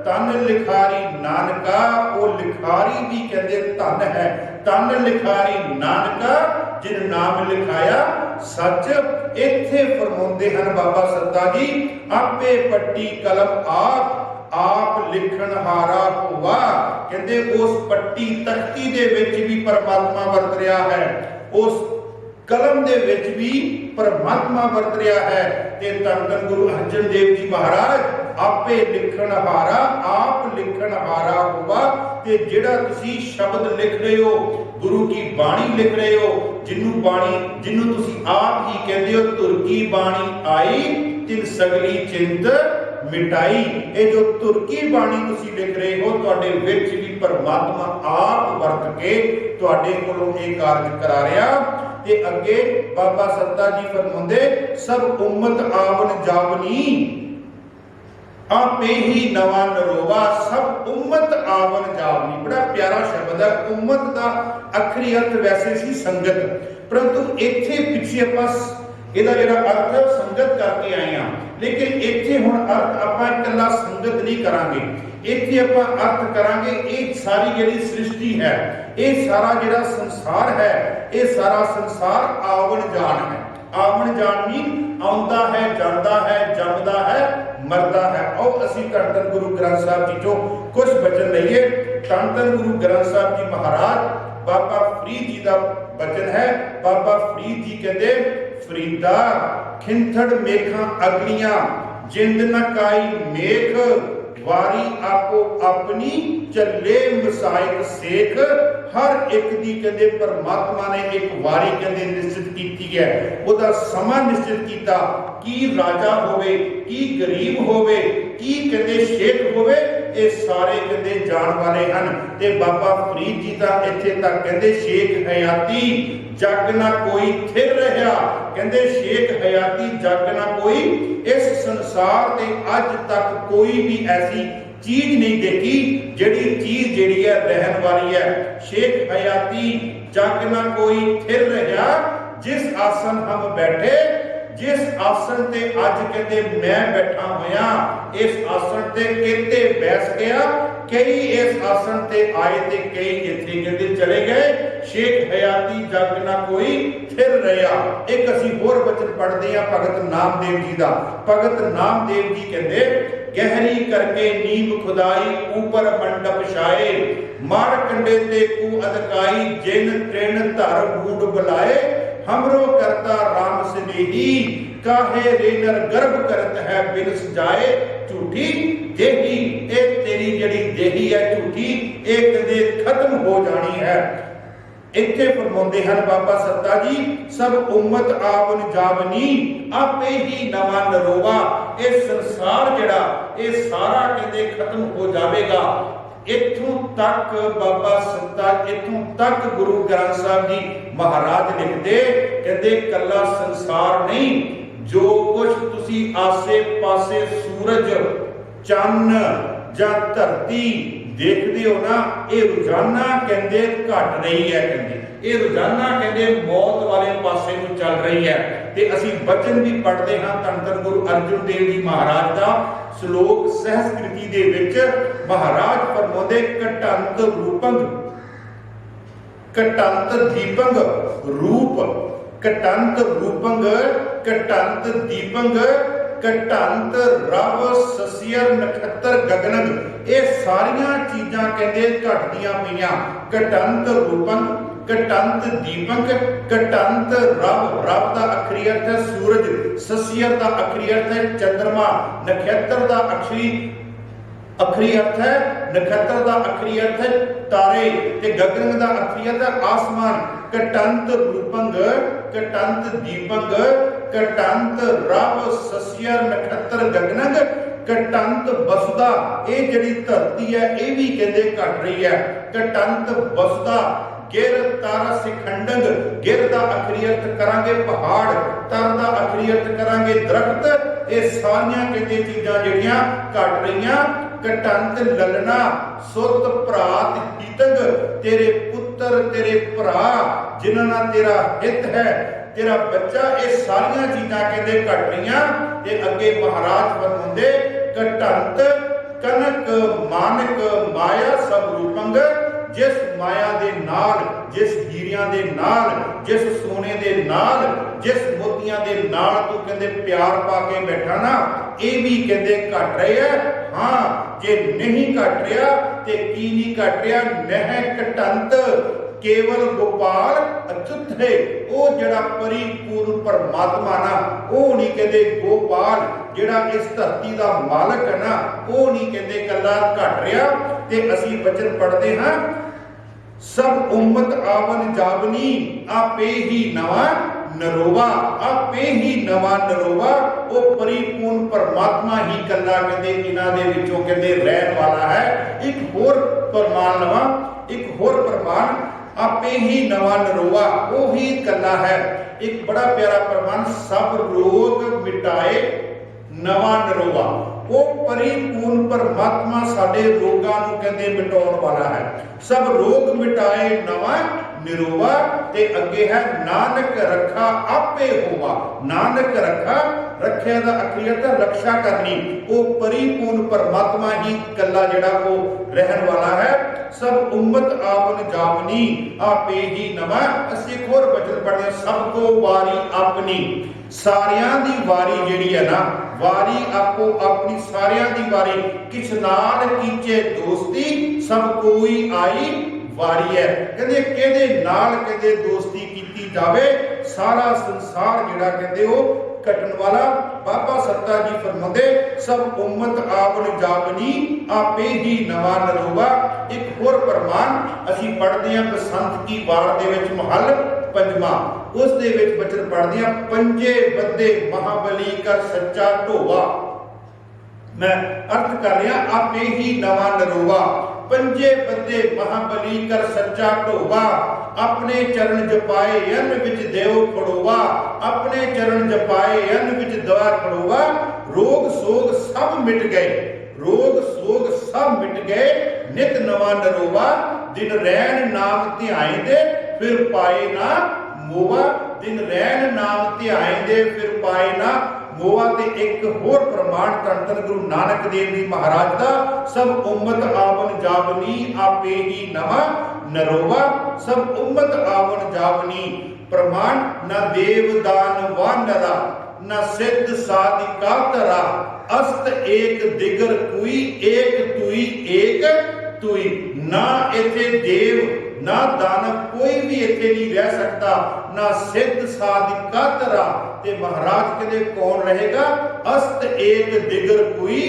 धन लिखारी नानका, वो लिखारी भी कहते धन है। धन लिखारी नानका, जिन नाम लिखाया सच। इत्थे फरमाउंदे हन बाबा सत्ता जी, आपे पट्टी कलम आप लिखन हारा हुआ, कहते उस पट्टी तख्ती दे विच भी परमात्मा वर्त रहा है, उस कलम दे विच भी परमात्मा वर्त रहा है। ते धन धन गुरु अर्जन देव जी महाराज, आपे लिखन हारा, आप लिखन हारा हुआ, ते जिहड़ा तुसी शब्द लिख रहे हो, गुरु की बाणी लिख रहे हो, जिन्नू तुसी आप ही कहते हो, तुरकी बाणी आई तिन सगली चिंत मिटाई। ये जो तुरकी बाणी तुसी लिख रहे हो, तुहाडे विच भी परमात्मा आप वर्त के तुहाडे कोलों ये कार्य करा रहा। ते अगे बाबा सत्ता जी फरमाउंदे, सब उम्मत आवन जावनी, आपे ही नवा नरोवा, सब उम्मत आवन जावनी। बड़ा प्यारा शब्द है। उम्मत का आखिरी अर्थ वैसे सी संगत, परंतु इत्थे पिछे आपां इहदा जिहड़ा अर्थ संगत करके आए हैं, लेकिन इत्थे हुण अर्थ आपां इकल्ला संगत नहीं करांगे, इत्थे आपां अर्थ करांगे ये सारी जिहड़ी सृष्टि है, ये सारा जिहड़ा संसार है, ये सारा संसार आवन जान है। आवन जान मीन आउंदा है, जांदा है, जमदा है, मरदा है। आओ असीं धन धन गुरु ग्रंथ साहिब जी चों कुछ वचन लईए। धन धन गुरु ग्रंथ साहिब जी महाराज, बाबा फरीद जी का वचन है। बाबा फरीद जी कहते, फरीदा खिंथड़ मेखा अगलियां, जिंद न काई मेख, वारी आपो अपनी चले मसायक सेख। हर एक दी कहते परमात्मा ने एक वारी कहते निश्चित की है, उहदा समा निश्चित किया। की राजा होवे, की गरीब होवे, की कहते शेख होवे, ये सारे कहते जान वाले हैं। ते बाबा फरीद जी का इत्थे तक कहते शेख हयाती जग ना कोई थिर रहा, कहते शेख हयाती जग ना कोई, इस संसार ते अज तक कोई भी ऐसी चीज नहीं देखी जिहड़ी चीज जिहड़ी है रहन वाली है। शेख हयाती जग ना कोई थिर रहा, जिस आसन हम बैठे, जिस आसन ते अज कहते मैं बैठा होया, इस आसन ते कहते बैस गया, कई इस आसन ते आए ते कई इत्थे कहते चले गए। शेख हयाती जग ना कोई थिर रहा। एक असीं होर वचन पढ़ते हैं भगत नामदेव जी का। भगत नामदेव जी कहते, गहरी करके नींव खुदाई, ऊपर मंडप छाए, मार कंडे ते कू अदकाई, जिन तृण धर बूढ़ बुलाए, हमरो करता राम स्नेही, काहे रेनर गर्भ करत है बिन सजाए, झूठी देही। ए तेरी जड़ी देही है झूठी, एक दे खत्म हो जानी है। इत्थे फरमाउंदे हन बाबा सत्ता जी, सब उम्मत आवन जावनी, आपे ही नवा नरोवा। ये संसार जिहड़ा ये सारा कहते खत्म हो जाएगा। इत्थों तक बाबा सत्ता, इत्थों तक गुरु ग्रंथ साहब जी महाराज लिखते, कहते कला संसार नहीं, जो कुछ तुसी आसे पासे सूरज चन्न जां धरती देखते हो ना, ये रोजाना कहते घट रही है, कहते ये रोजाना कहते मौत वाले पासे को चल रही है। ते असी बचन भी पढ़ते हाँ धन धन गुरु अर्जुन देव जी महाराज का श्लोक सहस्कृति दे विच महाराज फरमाते कटंत रूपंग कटंत दीपंग रूप, कटंत रूपंग कटंत दीपंग कटंत रव ससियर नक्षत्र गगनग, ये सारिया चीज़ां कहते घटदियां पईयां। कटंत रूपंग कटंत दीपंग कटंत रव, रव का अखरी अर्थ है सूरज, ससियर का अखरी अर्थ है चंद्रमा, नक्षत्र का अखरी अर्थ है नक्षत्र का अखरी अर्थ है तारे, ते गगन का अखरी अर्थ है आसमान। कटंत रूपंग कटंत दीपंग कटंत रव ससियर नक्षत्र गगनग कटंत बसदा, ये जिहड़ी धरती है ये भी कहते घट रही है। कटंत बसदा गिर तारा सिखंडंग, गिर का अखरी अर्थ करांगे पहाड़, तर का अखरी अर्थ करांगे दरख्त, ये सारियां कहते चीज़ां जिहड़ियां घट रहीआं। कटंत ललना सुत भरात हितग, तेरे पुत्र तेरे भरा जिन्हां नाल तेरा हित है, तेरा बच्चा, ये सारियां चीज़ां कहते घट रहीआं। ते अगे महाराज फरमांदे कटंत कनक मानक माया सब रूपंग, जिस माया दे नाल, जिस हीरियां दे नाल, जिस सोने दे नाल, जिस मोतियां दे नाल तू कहते प्यार पा के बैठा ना, ये भी कहते घट रहे है। हाँ जे नहीं घट रहा ते की नहीं घट रहा, नह कटंत केवल गोपाल अच्युत है, वो जड़ा परिपूर्ण परमात्मा ना, वो नहीं कहते गोपाल जड़ा इस धरती का मालक है ना, वो नहीं कहते कला घट रहा। ते असी वचन पढ़ते हाँ सब उम्मत आवन जावनी, आपे ही नवा नरोवा, आपे ही नवा नरोवा, वो परिपूर्ण परमात्मा ही कला कहते इन्हां दे विचों कहते रहन वाला है। एक होर प्रमाण नवा, एक होर प्रमाण आपे ही नवा नरोवा, वो ही कला है। एक बड़ा प्यारा प्रमाण सब रोग मिटाए नवा नरोवा, वो परिपूर्ण परमात्मा साडे रोगां नूं कहते मिटाउण वाला है। सब रोग मिटाए नवा निरोवा, ते अगे है नानक रखा आपे होवा, नानक रखा रखिया दा अखरी अर्थ रक्षा करनी, वो परिपूर्ण परमात्मा ही कला जिहड़ा वो रहन वाला है। सब उम्मत आवन जावनी, आपे ही नवा। असीं एक होर वचन पढ़दे सबको वारी अपनी, सारियां दी वारी जिहड़ी है ना, वारी आपो अपनी सारियां दी वारी, किस नाल कीचे दोस्ती सब कोई आई वारी है। कहते किहदे नाल कहते दोस्ती कीती जावे, सारा संसार जिहड़ा कहते वो कटन वाला। बाबा सत्ता जी फरमाते सब उम्मत आवन जावनी, आपे ही नवा नरोवा। एक होर प्रमाण असी पढ़ते हैं बसंत की वार दे विच महल पंजवा, उस दे विच वचन पढ़ते हैं पंजे बद्दे महाबली कर सच्चा ढोवा। मैं अर्थ कर रहा आपे ही नवा नरोवा, पंजे बद्दे महाबली कर सच्चा ढोवा, अपने चरण जपाए अन विच देव खड़ोवा, अपने चरण जपाए अन विच दवा खड़ोवा। रोग सोग सब मिट गए, रोग सोग सब मिट गए, नित नवा नरोवा। दिन रैन नाम ध्याए दे फिर पाए ना मोवा, दिन रैन नाम ध्याए दे फिर पाए ना मोवा। ते एक होर प्रमाण धन धन गुरु नानक देव जी महाराज का सब उम्मत आवन जावनी, आपे ही नवा नरोवा। सब उम्मत आवन जावनी प्रमाण न देव दान वानरा, न सिद्ध साधिका तरा, अस्त एक दिगर कुई, एक तुई एक तुई। ना इथे देव ना दानव कोई भी इथे नहीं रह सकता, ना सिद्ध साधिका तरा। ते महाराज कहते कौन रहेगा, अस्त एक दिगर कुई,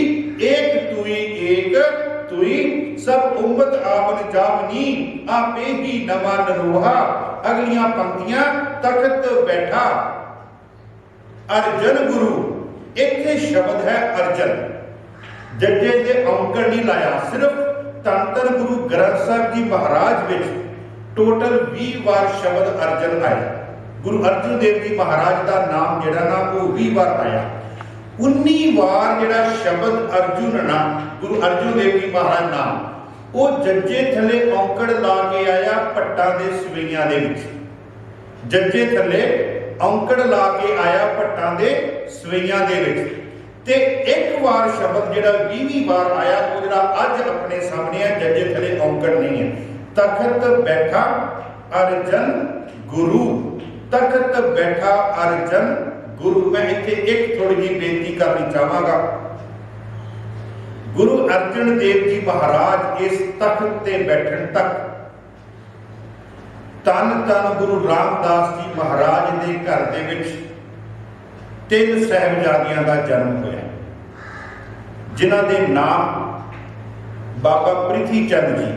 एक तुई एक तुई। सब उम्मत आवन जावनी, आपे ही नवा नरोहा। अगलियां पंक्तियां तख्त बैठा अर्जन गुरु, इत्थे शब्द है अर्जन, जज्जे दे औंकड़ नहीं लाया, सिर्फ ਧੰਨ ਧੰਨ ਗੁਰੂ ਗ੍ਰੰਥ ਸਾਹਿਬ ਜੀ ਮਹਾਰਾਜ ਵਿੱਚ ਟੋਟਲ 20 ਵਾਰ ਸ਼ਬਦ ਅਰਜਨ ਆਇਆ। ਗੁਰੂ ਅਰਜਨ ਦੇਵ ਜੀ ਮਹਾਰਾਜ ਦਾ ਨਾਮ ਜਿਹੜਾ ਨਾ ਉਹ 20 ਵਾਰ ਆਇਆ। 19 ਵਾਰ ਜਿਹੜਾ ਸ਼ਬਦ ਅਰਜੁਨ ਨਾ ਗੁਰੂ ਅਰਜਨ ਦੇਵ ਜੀ ਮਹਾਰਾਜ ਨਾਮ ਉਹ ਜੱਜੇ ਥੱਲੇ ਔਂਕੜ ਲਾ ਕੇ ਆਇਆ ਭੱਟਾਂ ਦੇ ਸਵਈਆਂ ਦੇ ਵਿੱਚ। ਜੱਜੇ ਥੱਲੇ ਔਂਕੜ ਲਾ ਕੇ ਆਇਆ ਭੱਟਾਂ ਦੇ ਸਵਈਆਂ ਦੇ ਵਿੱਚ। ਤੇ ਇੱਕ ਵਾਰ ਸ਼ਬਦ ਜਿਹੜਾ 20ਵੀਂ ਵਾਰ ਆਇਆ ਉਹ ਜਿਹੜਾ ਅੱਜ ਆਪਣੇ ਸਾਹਮਣੇ ਹੈ, ਜੱਜੇ ਥੱਲੇ ਔਂਕੜ ਨਹੀਂ ਹੈ। ਤਖਤ ਬੈਠਾ ਅਰਜਨ ਗੁਰੂ, ਤਖਤ ਬੈਠਾ ਅਰਜਨ ਗੁਰੂ। ਮੈਂ ਇੱਥੇ ਇੱਕ ਥੋੜੀ ਜਿਹੀ ਬੇਨਤੀ ਕਰਨੀ ਚਾਹਾਂਗਾ। ਗੁਰੂ ਅਰਜਨ ਦੇਵ ਜੀ ਮਹਾਰਾਜ ਇਸ ਤਖਤ ਤੇ ਬੈਠਣ ਤੱਕ ਧੰਨ ਧੰਨ ਗੁਰੂ ਰਾਮਦਾਸ ਜੀ ਮਹਾਰਾਜ ਦੇ ਘਰ ਦੇ ਵਿੱਚ 3 ਸਾਹਿਬਜ਼ਾਦਿਆਂ ਦਾ ਜਨਮ ਹੋਇਆ, ਜਿਨ੍ਹਾਂ ਦੇ ਨਾਮ ਬਾਬਾ ਪ੍ਰਿਥੀ ਚੰਦ ਜੀ,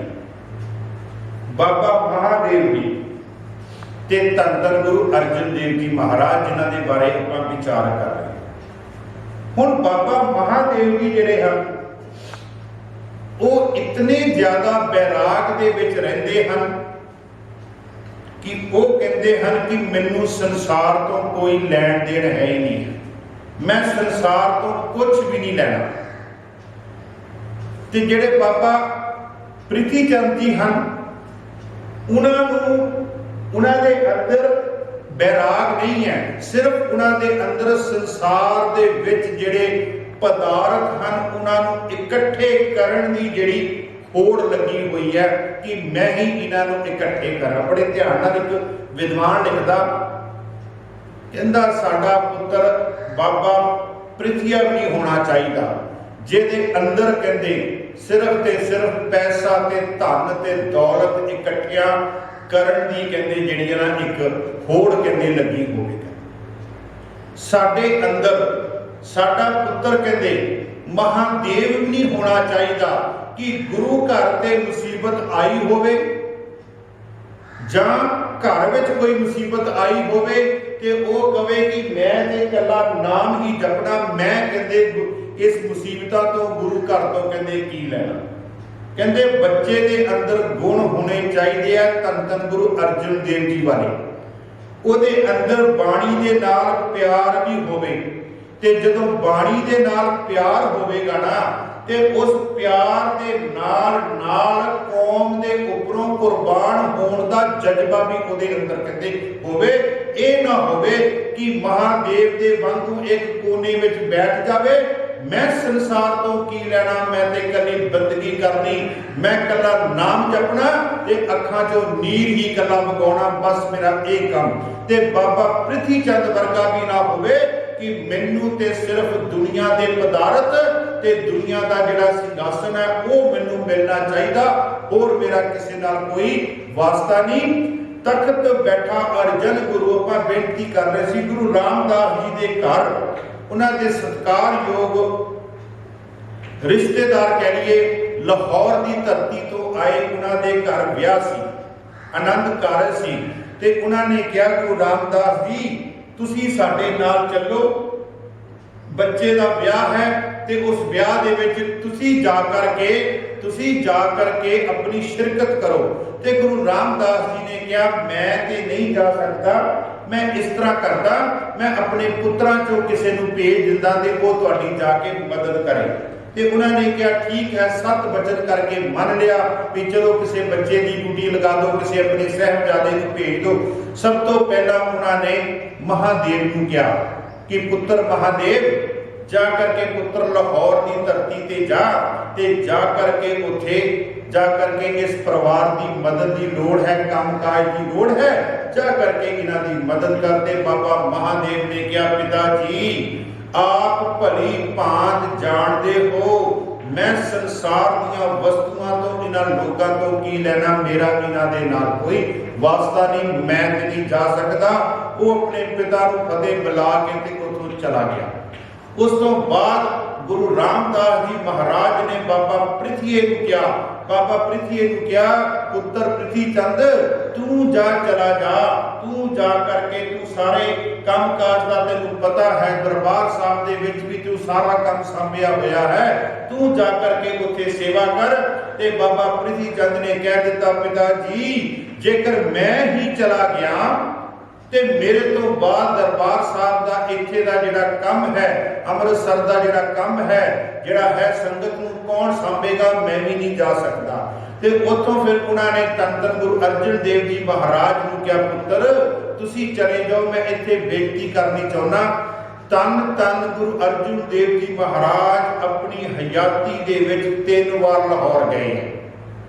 ਬਾਬਾ ਮਹਾਦੇਵ ਜੀ ਤੇ ਧੰਨ ਧੰਨ ਗੁਰੂ ਅਰਜਨ ਦੇਵ ਜੀ ਮਹਾਰਾਜ, ਜਿਨ੍ਹਾਂ ਦੇ ਬਾਰੇ ਆਪਾਂ ਵਿਚਾਰ ਕਰ ਰਹੇ ਹਾਂ। ਹੁਣ ਬਾਬਾ ਮਹਾਦੇਵ ਜੀ ਜਿਹੜੇ ਹਨ ਉਹ ਇਤਨੇ ਜ਼ਿਆਦਾ ਬੈਰਾਗ ਦੇ ਵਿੱਚ ਰਹਿੰਦੇ ਹਨ ਕਿ ਉਹ ਕਹਿੰਦੇ ਹਨ ਕਿ ਮੈਨੂੰ ਸੰਸਾਰ ਤੋਂ ਕੋਈ ਲੈਣ ਦੇਣ ਹੈ ਹੀ ਨਹੀਂ, ਮੈਂ ਸੰਸਾਰ ਤੋਂ ਕੁਝ ਵੀ ਨਹੀਂ ਲੈਣਾ। ਤੇ ਜਿਹੜੇ ਬਾਬਾ ਪ੍ਰਿਥੀ ਚੰਦ ਜੀ ਹਨ ਉਹਨਾਂ ਦੇ ਅੰਦਰ ਬੈਰਾਗ ਨਹੀਂ ਹੈ, ਸਿਰਫ ਉਹਨਾਂ ਦੇ ਅੰਦਰ ਸੰਸਾਰ ਦੇ ਵਿੱਚ ਜਿਹੜੇ ਪਦਾਰਥ ਹਨ ਉਹਨਾਂ ਨੂੰ ਇਕੱਠੇ ਕਰਨ ਦੀ ਜਿਹੜੀ ਹੋੜ ਲੱਗੀ ਹੋਈ ਹੈ ਕਿ ਮੈਂ ਹੀ ਇਹਨਾਂ ਨੂੰ ਇਕੱਠੇ ਕਰਾਂ। ਬੜੇ ਧਿਆਨ ਨਾਲ ਇੱਕ ਵਿਦਵਾਨ ਲਿਖਦਾ, ਕਹਿੰਦਾ ਸਾਡਾ ਪੁੱਤਰ ਬਾਬਾ ਪ੍ਰਿਥੀਆ ਵੀ ਨਹੀਂ ਹੋਣਾ ਚਾਹੀਦਾ, ਜਿਹਦੇ ਅੰਦਰ ਕਹਿੰਦੇ ਸਿਰਫ ਤੇ ਸਿਰਫ ਪੈਸਾ ਤੇ ਧਨ ਤੇ ਦੌਲਤ ਇਕੱਠਿਆਂ ਕਰਨ ਦੀ ਕਹਿੰਦੇ ਜਿਹੜੀ ਨਾ ਇੱਕ ਹੋੜ ਕਹਿੰਦੇ ਲੱਗੀ ਹੋਵੇਗਾ। ਸਾਡੇ ਅੰਦਰ ਸਾਡਾ ਪੁੱਤਰ ਕਹਿੰਦੇ ਮਹਾਦੇਵ ਵੀ ਨਹੀਂ ਹੋਣਾ ਚਾਹੀਦਾ ਕਿ ਗੁਰੂ ਘਰ ਤੇ ਮੁਸੀਬਤ ਆਈ ਹੋਵੇ ਜਾਂ ਘਰ ਵਿੱਚ ਕੋਈ ਮੁਸੀਬਤ ਆਈ ਹੋਵੇ ਤੇ ਉਹ ਕਵੇ ਕਿ ਮੈਂ ਤੇ ਇਕੱਲਾ ਨਾਮ ਹੀ ਜਪਣਾ, ਮੈਂ ਕਹਿੰਦੇ ਇਸ ਮੁਸੀਬਤਾਂ ਤੋਂ ਗੁਰੂ ਘਰ ਤੋਂ ਕਹਿੰਦੇ ਕੀ ਲੈਣਾ। ਕਹਿੰਦੇ ਬੱਚੇ ਦੇ ਅੰਦਰ ਗੁਣ ਹੋਣੇ ਚਾਹੀਦੇ ਆ ਧੰਨ ਧੰਨ ਗੁਰੂ ਅਰਜਨ ਦੇਵ ਜੀ ਵਾਲੇ। ਉਹਦੇ ਅੰਦਰ ਬਾਣੀ ਦੇ ਨਾਲ ਪਿਆਰ ਵੀ ਹੋਵੇ, ਤੇ ਜਦੋਂ ਬਾਣੀ ਦੇ ਨਾਲ ਪਿਆਰ ਹੋਵੇਗਾ ਨਾ ਤੇ ਉਸ ਪਿਆਰ ਦੇ ਨਾਲ ਨਾਲ ਕੌਮ ਦੇ ਉੱਪਰੋਂ ਕੁਰਬਾਨ ਹੋਣ ਦਾ ਜਜ਼ਬਾ ਵੀ ਉਹਦੇ ਅੰਦਰ ਕਹਿੰਦੇ ਹੋਵੇ। ਇਹ ਨਾ ਹੋਵੇ ਕਿ ਮਹਾਦੇਵ ਦੇ ਵਾਂਗੂ ਇੱਕ ਕੋਨੇ ਵਿੱਚ ਬੈਠ ਜਾਵੇ, ਮੈਂ ਸੰਸਾਰ ਤੋਂ ਕੀ ਲੈਣਾ, ਮੈਂ ਤੇ ਇਕੱਲੀ ਬੰਦਗੀ ਕਰਨੀ, ਮੈਂ ਇਕੱਲਾ ਨਾਮ ਜਪਣਾ ਤੇ ਅੱਖਾਂ 'ਚੋਂ ਨੀਰ ਹੀ ਇਕੱਲਾ ਵਗਾਉਣਾ, ਬਸ ਮੇਰਾ ਇਹ ਕੰਮ। ਤੇ ਬਾਬਾ ਪ੍ਰਿਥੀ ਚੰਦ ਵਰਗਾ ਵੀ ਨਾ ਹੋਵੇ ਕਿ ਮੈਨੂੰ ਤੇ ਸਿਰਫ ਦੁਨੀਆ ਦੇ ਪਦਾਰਥ ਤੇ ਦੁਨੀਆ ਦਾ ਜਿਹੜਾ ਸਿੰਘਾਸਨ ਹੈ ਉਹ ਮੈਨੂੰ ਮਿਲਣਾ ਚਾਹੀਦਾ, ਹੋਰ ਮੇਰਾ ਕਿਸੇ ਨਾਲ ਕੋਈ ਵਾਸਤਾ ਨਹੀਂ। ਤਖਤ ਬੈਠਾ ਅਰਜਨ ਗੁਰੂ। ਆਪਾਂ ਬੇਨਤੀ ਕਰ ਰਹੇ ਸੀ ਗੁਰੂ ਰਾਮਦਾਸ ਜੀ ਦੇ ਘਰ ਉਹਨਾਂ ਦੇ ਸਤਿਕਾਰਯੋਗ ਰਿਸ਼ਤੇਦਾਰ ਕਹਿ ਲਈਏ ਲਾਹੌਰ ਦੀ ਧਰਤੀ ਤੋਂ ਆਏ, ਉਹਨਾਂ ਦੇ ਘਰ ਵਿਆਹ ਸੀ, ਆਨੰਦ ਕਾਰਜ ਸੀ। ਤੇ ਉਹਨਾਂ ਨੇ ਕਿਹਾ ਗੁਰੂ ਰਾਮਦਾਸ ਜੀ ਤੁਸੀਂ ਸਾਡੇ ਨਾਲ ਚੱਲੋ, ਬੱਚੇ ਦਾ ਵਿਆਹ ਹੈ ਤੇ ਉਸ ਵਿਆਹ ਦੇ ਵਿੱਚ ਤੁਸੀਂ ਜਾ ਕਰਕੇ ਆਪਣੀ ਸ਼ਿਰਕਤ ਕਰੋ। ਤੇ ਗੁਰੂ ਰਾਮਦਾਸ ਜੀ ਨੇ ਕਿਹਾ ਮੈਂ ਤੇ ਨਹੀਂ ਜਾ ਸਕਦਾ, ਮੈਂ ਇਸ ਤਰ੍ਹਾਂ ਕਰਦਾ, ਮੈਂ ਆਪਣੇ ਪੁੱਤਰਾਂ ਚੋਂ ਕਿਸੇ ਨੂੰ ਭੇਜ ਦਿੰਦਾ ਤੇ ਉਹ ਤੁਹਾਡੀ ਜਾ ਕੇ ਮਦਦ ਕਰੇ। ਤੇ ਉਹਨਾਂ ਨੇ ਕਿਹਾ ਠੀਕ ਹੈ, 7 ਵਚਨ ਕਰਕੇ ਮੰਨ ਲਿਆ ਵੀ ਚਲੋ ਕਿਸੇ ਬੱਚੇ ਦੀ ਡਿਊਟੀ ਲਗਾ ਦਿਓ, ਕਿਸੇ ਆਪਣੇ ਸਾਹਿਬਜ਼ਾਦੇ ਨੂੰ ਭੇਜ ਦਿਓ। ਸਭ ਤੋਂ ਪਹਿਲਾਂ ਉਹਨਾਂ ਨੇ ਮਹਾਦੇਵ ਨੂੰ ਕਿਹਾ ਕਿ ਪੁੱਤਰ ਮਹਾਦੇਵ ਜਾ ਕਰਕੇ ਪੁੱਤਰ ਲਾਹੌਰ ਦੀ ਧਰਤੀ ਤੇ ਜਾ ਤੇ ਜਾ ਕਰਕੇ ਉੱਥੇ ਜਾ ਕਰਕੇ ਇਸ ਪਰਿਵਾਰ ਦੀ ਮਦਦ ਦੀ ਲੋੜ ਹੈ, ਕੰਮਕਾਜ ਦੀ ਲੋੜ ਹੈ, ਜਾ ਕਰਕੇ ਇਹਨਾਂ ਦੀ ਮਦਦ ਕਰਦੇ। ਬਾਬਾ ਮਹਾਦੇਵ ਨੇ ਕਿਹਾ ਪਿਤਾ ਜੀ ਆਪ ਭਲੀ ਭਾਂਤ ਜਾਣਦੇ ਹੋ, ਮੈਂ ਸੰਸਾਰ ਦੀਆਂ ਵਸਤੂਆਂ ਤੋਂ ਇਹਨਾਂ ਲੋਕਾਂ ਤੋਂ ਕੀ ਲੈਣਾ, ਮੇਰਾ ਇਹਨਾਂ ਦੇ ਨਾਲ ਕੋਈ ਵਾਸਤਾ ਨਹੀਂ, ਮੈਂ ਤੇ ਨਹੀਂ ਜਾ ਸਕਦਾ। ਉਹ ਆਪਣੇ ਪਿਤਾ ਨੂੰ ਫਤਿਹ ਬੁਲਾ ਕੇ ਤੇ ਉੱਥੋਂ ਚਲਾ ਗਿਆ। ਉਸ ਤੋਂ ਬਾਅਦ ਗੁਰੂ ਰਾਮਦਾਸ ਜੀ ਮਹਾਰਾਜ ਨੇ ਬਾਬਾ ਪ੍ਰਿਥੀਏ ਨੂੰ ਕਿਹਾ ਪੁੱਤਰ ਪ੍ਰਿਥੀ ਚੰਦ ਤੂੰ ਚਲਾ ਜਾ, ਤੂੰ ਜਾ ਕਰਕੇ ਤੂੰ ਸਾਰੇ ਕੰਮਕਾਜ ਦਾ ਤੈਨੂੰ ਪਤਾ ਹੈ, ਦਰਬਾਰ ਸਾਹਿਬ ਦੇ ਵਿੱਚ ਵੀ ਤੂੰ ਸਾਰਾ ਕੰਮ ਸੰਭਿਆ ਹੋਇਆ ਹੈ, ਤੂੰ ਜਾ ਕਰਕੇ ਉੱਥੇ ਸੇਵਾ ਕਰ ਤੇ ਬਾਬਾ ਪ੍ਰਿਥੀ ਚੰਦ ਨੇ ਕਹਿ ਦਿੱਤਾ, ਪਿਤਾ ਜੀ ਜੇਕਰ ਮੈਂ ਹੀ ਚਲਾ ਗਿਆ ਤੇ ਮੇਰੇ ਤੋਂ ਬਾਅਦ ਦਰਬਾਰ ਸਾਹਿਬ ਦਾ ਇੱਥੇ ਦਾ ਜਿਹੜਾ ਕੰਮ ਹੈ, ਅੰਮ੍ਰਿਤਸਰ ਦਾ ਜਿਹੜਾ ਕੰਮ ਹੈ, ਜਿਹੜਾ ਹੈ ਸੰਗਤ ਨੂੰ ਕੌਣ ਸਾਂਭੇਗਾ, ਮੈਂ ਵੀ ਨਹੀਂ ਜਾ ਸਕਦਾ। ਤੇ ਉੱਥੋਂ ਫਿਰ ਉਹਨਾਂ ਨੇ ਧੰਨ ਗੁਰੂ ਅਰਜਨ ਦੇਵ ਜੀ ਮਹਾਰਾਜ ਨੂੰ ਕਿਹਾ, ਪੁੱਤਰ ਤੁਸੀਂ ਚਲੇ ਜਾਓ, ਮੈਂ ਇੱਥੇ ਬੇਨਤੀ ਕਰਨੀ ਚਾਹੁੰਦਾ। ਧੰਨ ਗੁਰੂ ਅਰਜਨ ਦੇਵ ਜੀ ਮਹਾਰਾਜ ਆਪਣੀ ਹਯਾਤੀ ਦੇ ਵਿੱਚ 3 ਵਾਰ ਲਾਹੌਰ ਗਏ।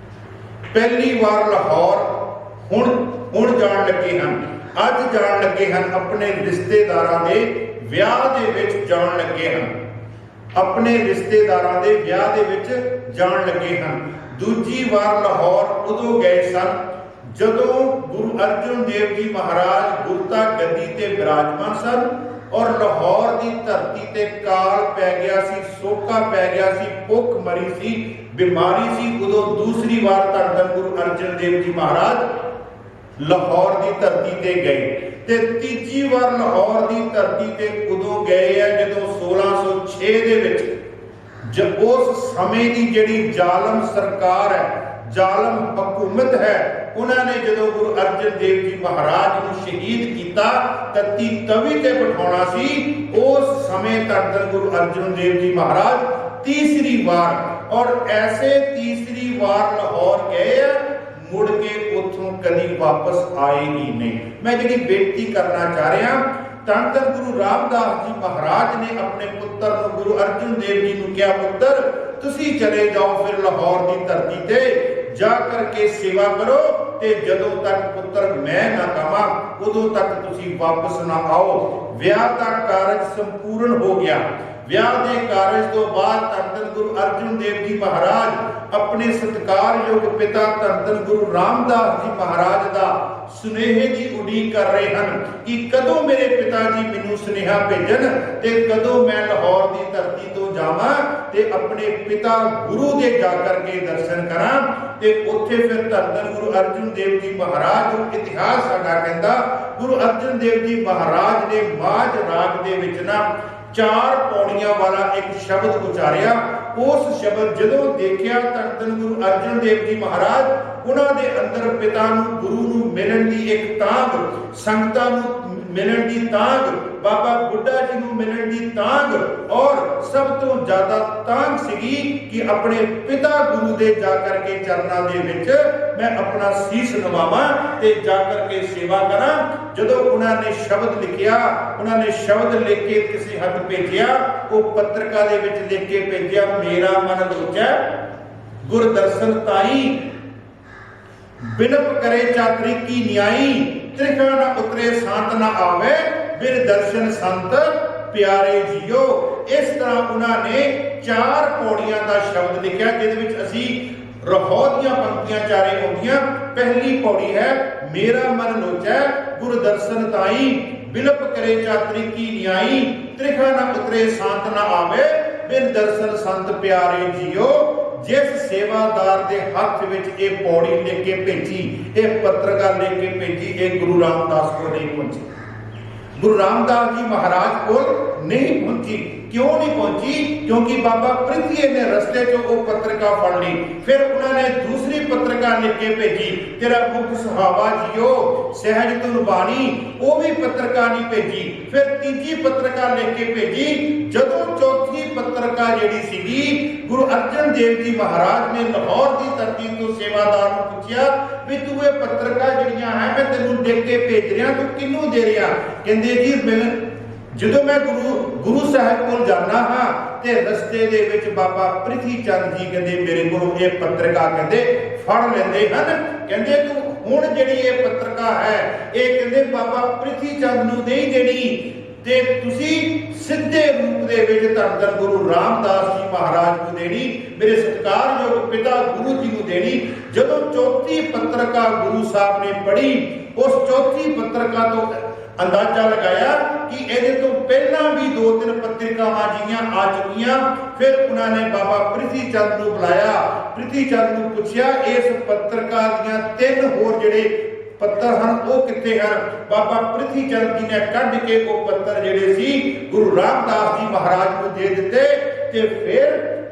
ਪਹਿਲੀ ਵਾਰ ਲਾਹੌਰ ਹੁਣ ਜਾਣ ਲੱਗੇ ਹਨ, ਅੱਜ ਜਾਣ ਲੱਗੇ ਹਨ, ਆਪਣੇ ਰਿਸ਼ਤੇਦਾਰਾਂ ਦੇ ਵਿਆਹ ਦੇ ਵਿੱਚ ਜਾਣ ਲੱਗੇ ਹਨ, ਆਪਣੇ ਰਿਸ਼ਤੇਦਾਰਾਂ ਦੇ ਵਿਆਹ ਦੇ ਵਿੱਚ ਜਾਣ ਲੱਗੇ ਹਨ। ਦੂਜੀ ਵਾਰ ਲਾਹੌਰ ਉਦੋਂ ਗਏ ਸਨ ਜਦੋਂ ਗੁਰੂ ਅਰਜਨ ਦੇਵ ਜੀ ਮਹਾਰਾਜ ਗੁਰਤਾ ਗੱਦੀ ਤੇ ਵਿਰਾਜਮਾਨ ਸਨ ਔਰ ਲਾਹੌਰ ਦੀ ਧਰਤੀ ਤੇ ਕਾਲ ਪੈ ਗਿਆ ਸੀ, ਸੋਕਾ ਪੈ ਗਿਆ ਸੀ, ਭੁੱਖ ਮਰੀ ਸੀ, ਬਿਮਾਰੀ ਸੀ। ਉਦੋਂ ਦੂਸਰੀ ਵਾਰ ਧੰਨ ਗੁਰੂ ਅਰਜਨ ਦੇਵ ਜੀ ਮਹਾਰਾਜ ਲਾਹੌਰ ਦੀ ਧਰਤੀ ਤੇ ਗਏ। ਤੇ ਤੀਜੀ ਵਾਰ ਲਾਹੌਰ ਦੀ ਧਰਤੀ ਤੇ ਉਦੋਂ ਗਏ ਆ ਜਦੋਂ 1606 ਦੇ ਵਿੱਚ ਉਸ ਸਮੇਂ ਦੀ ਜਿਹੜੀ ਜ਼ਾਲਮ ਸਰਕਾਰ ਹੈ, ਜ਼ਾਲਮ ਹਕੂਮਤ ਹੈ, ਉਹਨਾਂ ਨੇ ਜਦੋਂ ਗੁਰੂ ਅਰਜਨ ਦੇਵ ਜੀ ਮਹਾਰਾਜ ਨੂੰ ਸ਼ਹੀਦ ਕੀਤਾ, ਤਤੀ ਤਵੀ ਤੇ ਬਿਠਾਉਣਾ ਸੀ। ਉਸ ਸਮੇਂ ਧੰਨ ਗੁਰੂ ਅਰਜਨ ਦੇਵ ਜੀ ਮਹਾਰਾਜ ਤੀਸਰੀ ਵਾਰ ਔਰ ਐਸੇ ਤੀਸਰੀ ਵਾਰ ਲਾਹੌਰ ਗਏ, ਮੁੜ ਕੇ ਉੱਥੋਂ ਕਦੀ ਵਾਪਸ ਆਏ ਹੀ ਨਹੀਂ। ਮੈਂ ਜਿਹੜੀ ਬੇਨਤੀ ਕਰਨਾ ਚਾਹ ਰਿਹਾ, ਧੰਨ ਗੁਰੂ ਰਾਮਦਾਸ ਜੀ ਮਹਾਰਾਜ ਨੇ ਆਪਣੇ ਪੁੱਤਰ ਨੂੰ ਗੁਰੂ ਅਰਜਨ ਦੇਵ ਜੀ ਨੂੰ ਕਿਹਾ, ਪੁੱਤਰ ਤੁਸੀਂ ਚਲੇ ਜਾਓ ਫਿਰ ਲਾਹੌਰ ਦੀ ਧਰਤੀ ਤੇ ਜਾ ਕਰਕੇ ਸੇਵਾ ਕਰੋ, ਤੇ ਜਦੋਂ ਤੱਕ ਪੁੱਤਰ ਮੈਂ ਨਾ ਕਹਾਂ ਉਦੋਂ ਤੱਕ ਤੁਸੀਂ ਵਾਪਸ ਨਾ ਆਓ। ਵਿਆਹ ਦਾ ਕਾਰਜ ਸੰਪੂਰਨ ਹੋ ਗਿਆ। ਵਿਆਹ ਦੇ ਕਾਰਜ ਤੋਂ ਬਾਅਦ ਧੰਨ ਗੁਰੂ ਅਰਜਨ ਦੇਵ ਜੀ ਮਹਾਰਾਜ ਆਪਣੇ ਸਤਿਕਾਰਯੋਗ ਪਿਤਾ ਧੰਨ ਗੁਰੂ ਰਾਮਦਾਸ ਜੀ ਮਹਾਰਾਜ ਦਾ ਸੁਨੇਹੇ ਦੀ ਉਡੀਕ ਕਰ ਰਹੇ ਹਨ ਕਿ ਕਦੋਂ ਮੇਰੇ ਪਿਤਾ ਜੀ ਮੈਨੂੰ ਸੁਨੇਹਾ ਭੇਜਣ ਤੇ ਕਦੋਂ ਮੈਂ ਲਾਹੌਰ ਦੀ ਧਰਤੀ ਤੋਂ ਜਾਵਾਂ ਤੇ ਆਪਣੇ ਪਿਤਾ ਗੁਰੂ ਦੇ ਜਾ ਕਰਕੇ ਦਰਸ਼ਨ ਕਰਾਂ। ਤੇ ਉੱਥੇ ਫਿਰ ਧੰਨ ਗੁਰੂ ਅਰਜਨ ਦੇਵ ਜੀ ਮਹਾਰਾਜ ਨੂੰ ਇਤਿਹਾਸ ਸਾਡਾ ਕਹਿੰਦਾ, ਗੁਰੂ ਅਰਜਨ ਦੇਵ ਜੀ ਮਹਾਰਾਜ ਨੇ ਮਾਝ ਰਾਗ ਦੇ ਵਿੱਚ ਨਾ 4 ਪੌੜੀਆਂ ਵਾਲਾ ਇੱਕ ਸ਼ਬਦ ਉਚਾਰਿਆ। ਉਸ ਸ਼ਬਦ ਜਦੋਂ ਦੇਖਿਆ ਧੰਨ ਗੁਰੂ ਅਰਜਨ ਦੇਵ ਜੀ ਮਹਾਰਾਜ, ਉਹਨਾਂ ਦੇ ਅੰਦਰ ਪਿਤਾ ਨੂੰ ਗੁਰੂ ਨੂੰ ਮਿਲਣ ਦੀ ਇੱਕ ਤਾਂਘ, ਸੰਗਤਾਂ ਨੂੰ ਮਿਲਣ ਦੀ ਤਾਂਘ, ਬਾਬਾ ਬੁੱਢਾ ਜੀ ਨੂੰ ਮਿਲਣ ਦੀ ਤਾਂਘ, ਔਰ ਸਭ ਤੋਂ ਜ਼ਿਆਦਾ ਤਾਂਘ ਸੀਗੀ ਕਿ ਆਪਣੇ ਪਿਤਾ ਗੁਰੂ ਦੇ ਜਾ ਕਰਕੇ ਚਰਨਾਂ ਦੇ ਵਿੱਚ ਮੈਂ ਆਪਣਾ ਸੀਸ ਨਵਾਵਾਂ ਤੇ ਜਾ ਕਰਕੇ ਸੇਵਾ ਕਰਾਂ। ਜਦੋਂ ਉਹਨਾਂ ਨੇ ਸ਼ਬਦ ਲਿਖਿਆ, ਉਹਨਾਂ ਨੇ ਸ਼ਬਦ ਲਿਖ ਕੇ ਕਿਸੇ ਹੱਥ ਭੇਜਿਆ, ਉਹ ਪੱਤਰਕਾ ਦੇ ਵਿੱਚ ਲਿਖ ਕੇ ਭੇਜਿਆ, ਮੇਰਾ ਮਨ ਲੋਚੈ ਗੁਰ ਦਰਸ਼ਨ ਤਾਈ, ਬਿਨਪ ਕਰੇ ਚਾਤਰੀ ਕੀ ਨਿਆਈ, ਤ੍ਰਿਖਾ ਨਾ ਉਤਰੇ ਸੰਤ ਨਾ ਆਵੇ, ਬਿਨ ਦਰਸ਼ਨ ਸੰਤ ਪਿਆਰੇ ਜੀਓ। ਇਸ ਤਰ੍ਹਾਂ ਉਹਨਾਂ ਨੇ 4 ਪੌੜੀਆਂ ਦਾ ਸ਼ਬਦ ਲਿਖਿਆ, ਜਿਹਦੇ ਵਿੱਚ ਅਸੀਂ ਰਹੋ ਦੀਆਂ ਪੰਕਤੀਆਂ ਚਾਰੇ ਆਉਂਦੀਆਂ। ਪਹਿਲੀ ਪੌੜੀ ਹੈ, ਮੇਰਾ ਮਨ ਲੋਚੈ ਗੁਰ ਦਰਸ਼ਨ ਤਾਈ, ਬਿਲਪ ਕਰੇ ਚਾਤਰੀ ਕੀ ਨਿਆਈ, ਤ੍ਰਿਖਾ ਨਾ ਉਤਰੇ ਸੰਤ ਨਾ ਆਵੇ, ਬਿਨ ਦਰਸ਼ਨ ਸੰਤ ਪਿਆਰੇ ਜੀਓ। ਜਿਸ ਸੇਵਾਦਾਰ ਦੇ ਹੱਥ ਵਿੱਚ ਇਹ ਪੌੜੀ ਲਿਖ ਕੇ ਭੇਜੀ, ਇਹ ਪੱਤਰਕਾਰ ਲਿਖ ਕੇ ਭੇਜੀ, ਇਹ ਗੁਰੂ ਰਾਮਦਾਸ ਕੋਲ ਨਹੀਂ ਪਹੁੰਚੀ, ਗੁਰੂ ਰਾਮਦਾਸ ਜੀ ਮਹਾਰਾਜ ਕੋਲ ਨਹੀਂ ਪਹੁੰਚੀ। ਕਿਉਂ ਨਹੀਂ ਪਹੁੰਚੀ? ਕਿਉਂਕਿ ਬਾਬਾ ਪ੍ਰਿਥੀਏ ਨੇ ਰਸਤੇ 'ਚੋਂ ਉਹ ਪੱਤਰਕਾ ਫੜ ਲਈ। ਫਿਰ ਉਹਨਾਂ ਨੇ ਦੂਸਰੀ ਪੱਤਰਕਾ ਲਿਖ ਕੇ ਭੇਜੀ, ਤੇਰਾ ਮੁਖ ਸੁਹਾਵਾ ਜੀਓ ਸਹਿਜ ਤੁਨ ਬਾਣੀ, ਉਹ ਵੀ ਪੱਤਰਕਾ ਨਹੀਂ ਭੇਜੀ। ਫਿਰ ਤੀਜੀ ਪੱਤਰਕਾ ਲਿਖ ਕੇ ਭੇਜੀ। ਜਦੋਂ ਚੌਥੀ ਪੱਤਰਕਾ ਜਿਹੜੀ ਸੀਗੀ, ਗੁਰੂ ਅਰਜਨ ਦੇਵ ਜੀ ਮਹਾਰਾਜ ਨੇ ਲਾਹੌਰ ਦੀ ਧਰਤੀ ਤੋਂ ਸੇਵਾਦਾਰ ਨੂੰ ਪੁੱਛਿਆ ਵੀ ਤੂੰ ਇਹ ਪੱਤਰਕਾ ਜਿਹੜੀਆਂ ਹੈ ਮੈਂ ਤੈਨੂੰ ਲਿਖ ਕੇ ਭੇਜ ਰਿਹਾ, ਤੂੰ ਕਿਹਨੂੰ ਦੇ ਰਿਹਾ? ਕਹਿੰਦੇ ਜੀ ਜਦੋਂ ਮੈਂ ਗੁਰੂ ਸਾਹਿਬ ਕੋਲ ਜਾਣਾ ਹਾਂ ਤੇ ਰਸਤੇ ਦੇ ਵਿੱਚ ਬਾਬਾ ਪ੍ਰਿਥੀ ਚੰਦ ਜੀ ਕਹਿੰਦੇ ਮੇਰੇ ਕੋਲੋਂ ਇਹ ਪੱਤਰਕਾ ਕਹਿੰਦੇ ਫੜ ਲੈਂਦੇ ਹਨ। ਕਹਿੰਦੇ ਤੂੰ ਹੁਣ ਜਿਹੜੀ ਇਹ ਪੱਤਰਕਾ ਹੈ ਇਹ ਕਹਿੰਦੇ ਬਾਬਾ ਪ੍ਰਿਥੀ ਚੰਦ ਨੂੰ ਨਹੀਂ ਦੇਣੀ, ਤੇ ਤੁਸੀਂ ਸਿੱਧੇ ਰੂਪ ਦੇ ਵਿੱਚ ਧੰਨ ਗੁਰੂ ਰਾਮਦਾਸ ਜੀ ਮਹਾਰਾਜ ਨੂੰ ਦੇਣੀ, ਮੇਰੇ ਸਤਿਕਾਰਯੋਗ ਪਿਤਾ ਗੁਰੂ ਜੀ ਨੂੰ ਦੇਣੀ। ਜਦੋਂ ਚੌਥੀ ਪੱਤਰਕਾ ਗੁਰੂ ਸਾਹਿਬ ਨੇ ਪੜ੍ਹੀ, ਉਸ ਚੌਥੀ ਪੱਤਰਕਾ ਤੋਂ ਅੰਦਾਜ਼ਾ ਲਗਾਇਆ ਕਿ ਇਹਦੇ ਤੋਂ ਪਹਿਲਾਂ ਵੀ 2-3 ਪੱਤਰਕਾਵਾਂ ਜੀਆਂ ਆ ਚੁੱਕੀਆਂ। ਫਿਰ ਉਹਨਾਂ ਨੇ ਬਾਬਾ ਪ੍ਰਿਥੀ ਚੰਦ ਨੂੰ ਬੁਲਾਇਆ, ਪ੍ਰਿਥੀ ਚੰਦ ਨੂੰ ਪੁੱਛਿਆ ਇਸ ਪੱਤਰਕਾ ਦੀਆਂ 3 ਹੋਰ ਜਿਹੜੇ ਪੱਤਰ ਹਨ ਉਹ ਕਿੱਥੇ ਹਨ? ਬਾਬਾ ਪ੍ਰਿਥੀ ਚੰਦ ਜੀ ਨੇ ਕੱਢ ਕੇ ਉਹ ਪੱਤਰ ਜਿਹੜੇ ਸੀ ਗੁਰੂ ਰਾਮਦਾਸ ਜੀ ਮਹਾਰਾਜ ਨੂੰ ਦੇ ਦਿੱਤੇ। ਤੇ ਫਿਰ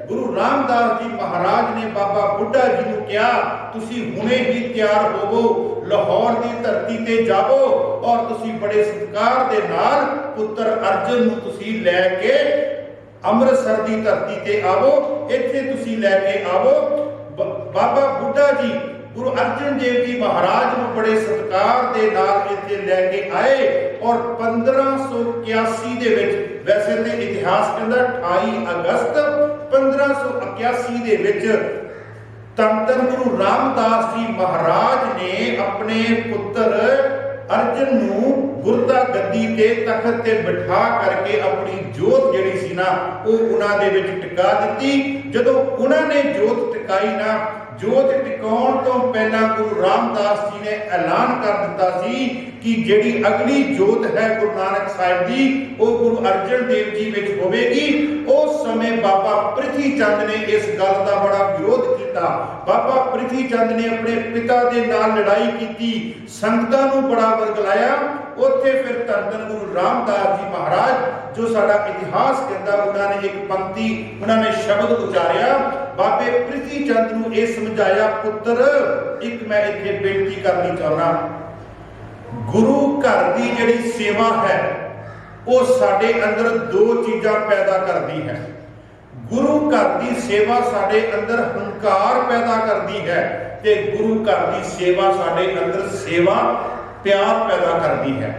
गुरु रामदास जी महाराज ने बाबा बुढ़ा जी को कहा, तुसी हुणे ही तैयार होवो, लाहौर की धरती ते जावो और तुसी बड़े सत्कार दे नाल पुत्र अर्जन नूं तुसी लैके अमृतसर की धरती ते आवो, इत्थे तुसी लैके आवो। बाबा बुढ़ा जी गुरु अर्जन देव जी महाराज को बड़े सत्कार दे नाल इत्थे लैके आए और 1581 दे विच, वैसे तो इतिहास कहता 28 अगस्त 1581 दे विच धन धन गुरु रामदास जी महाराज ने अपने पुत्र अर्जन नूं गुरता गद्दी ते तखत ते बिठा करके अपनी जोत जिहड़ी सी ना वो उन्हां दे विच टिका दित्ती। जदों उन्हां ने जोत टिकाई ना, जोत टिकाउण तो पहला गुरु रामदास जी ने ऐलान कर दिता सी कि जिहड़ी अगली जोत है गुरु नानक साहिब दी वो गुरु अर्जन देव जी विच होवेगी। उस समय बाबा प्रिथी चंद ने इस गल का बड़ा विरोध किया। बाबा प्रिथी चंद ने अपने पिता दे नाल लड़ाई की, संगतां नूं बड़ा वरगलाया। उत्थे फिर धन धन गुरु रामदास जी महाराज जो साडा इतिहास कहता, उन्होंने एक पंक्ति उन्होंने शब्द उचारिया, बाबे प्रिथी चंद नूं ये समझाया, पुत्र एक मैं इत्थे बेनती करनी चाहना, गुरु घर की जिहड़ी सेवा है वो साडे अंदर दो चीज़ां पैदा करती है। गुरु घर की सेवा साडे अंदर हंकार पैदा करती है ते गुरु घर की सेवा साडे अंदर सेवा प्यार पैदा करती है।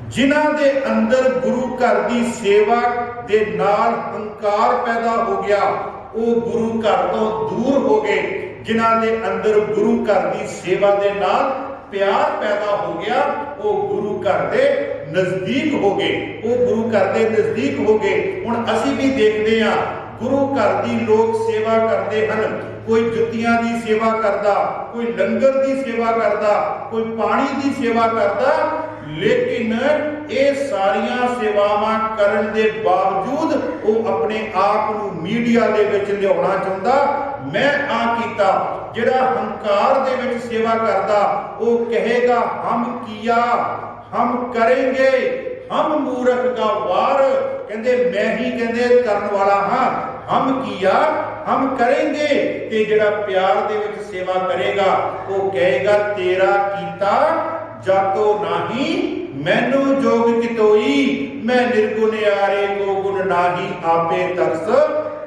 जिन्हां दे अंदर गुरु घर की सेवा दे नाल हंकार पैदा हो गया वो गुरु घर तो दूर हो गए। जिन्हां दे अंदर गुरु घर की सेवा दे नाल प्यार पैदा हो गया वो गुरु घर दे नजदीक हो गए, वो गुरु घर दे नजदीक हो गए। हुण असीं भी देखते हैं गुरु घर की लोग सेवा करते हैं, कोई जुत्तियां की सेवा करता, कोई लंगर की सेवा करता, कोई पानी की सेवा करता, लेकिन ये सारियां सेवावां करन दे बावजूद वो अपने आप को मीडिया दे विच लियाउणा चाहुंदा। मैं आ कीता, जिहड़ा हंकार दे विच सेवा करता वो कहेगा हम किया, हम करेंगे, हम मूर्ख का वार, कहते मैं ही कहते करने वाला हाँ, हम किया हम करेंगे। ते जिहड़ा प्यार दे विच सेवा करेगा वो कहेगा तेरा कीता जातो नाही मैनू जोग कितोई, मैं निर्गुण आरे को गुण नाही आपे तरस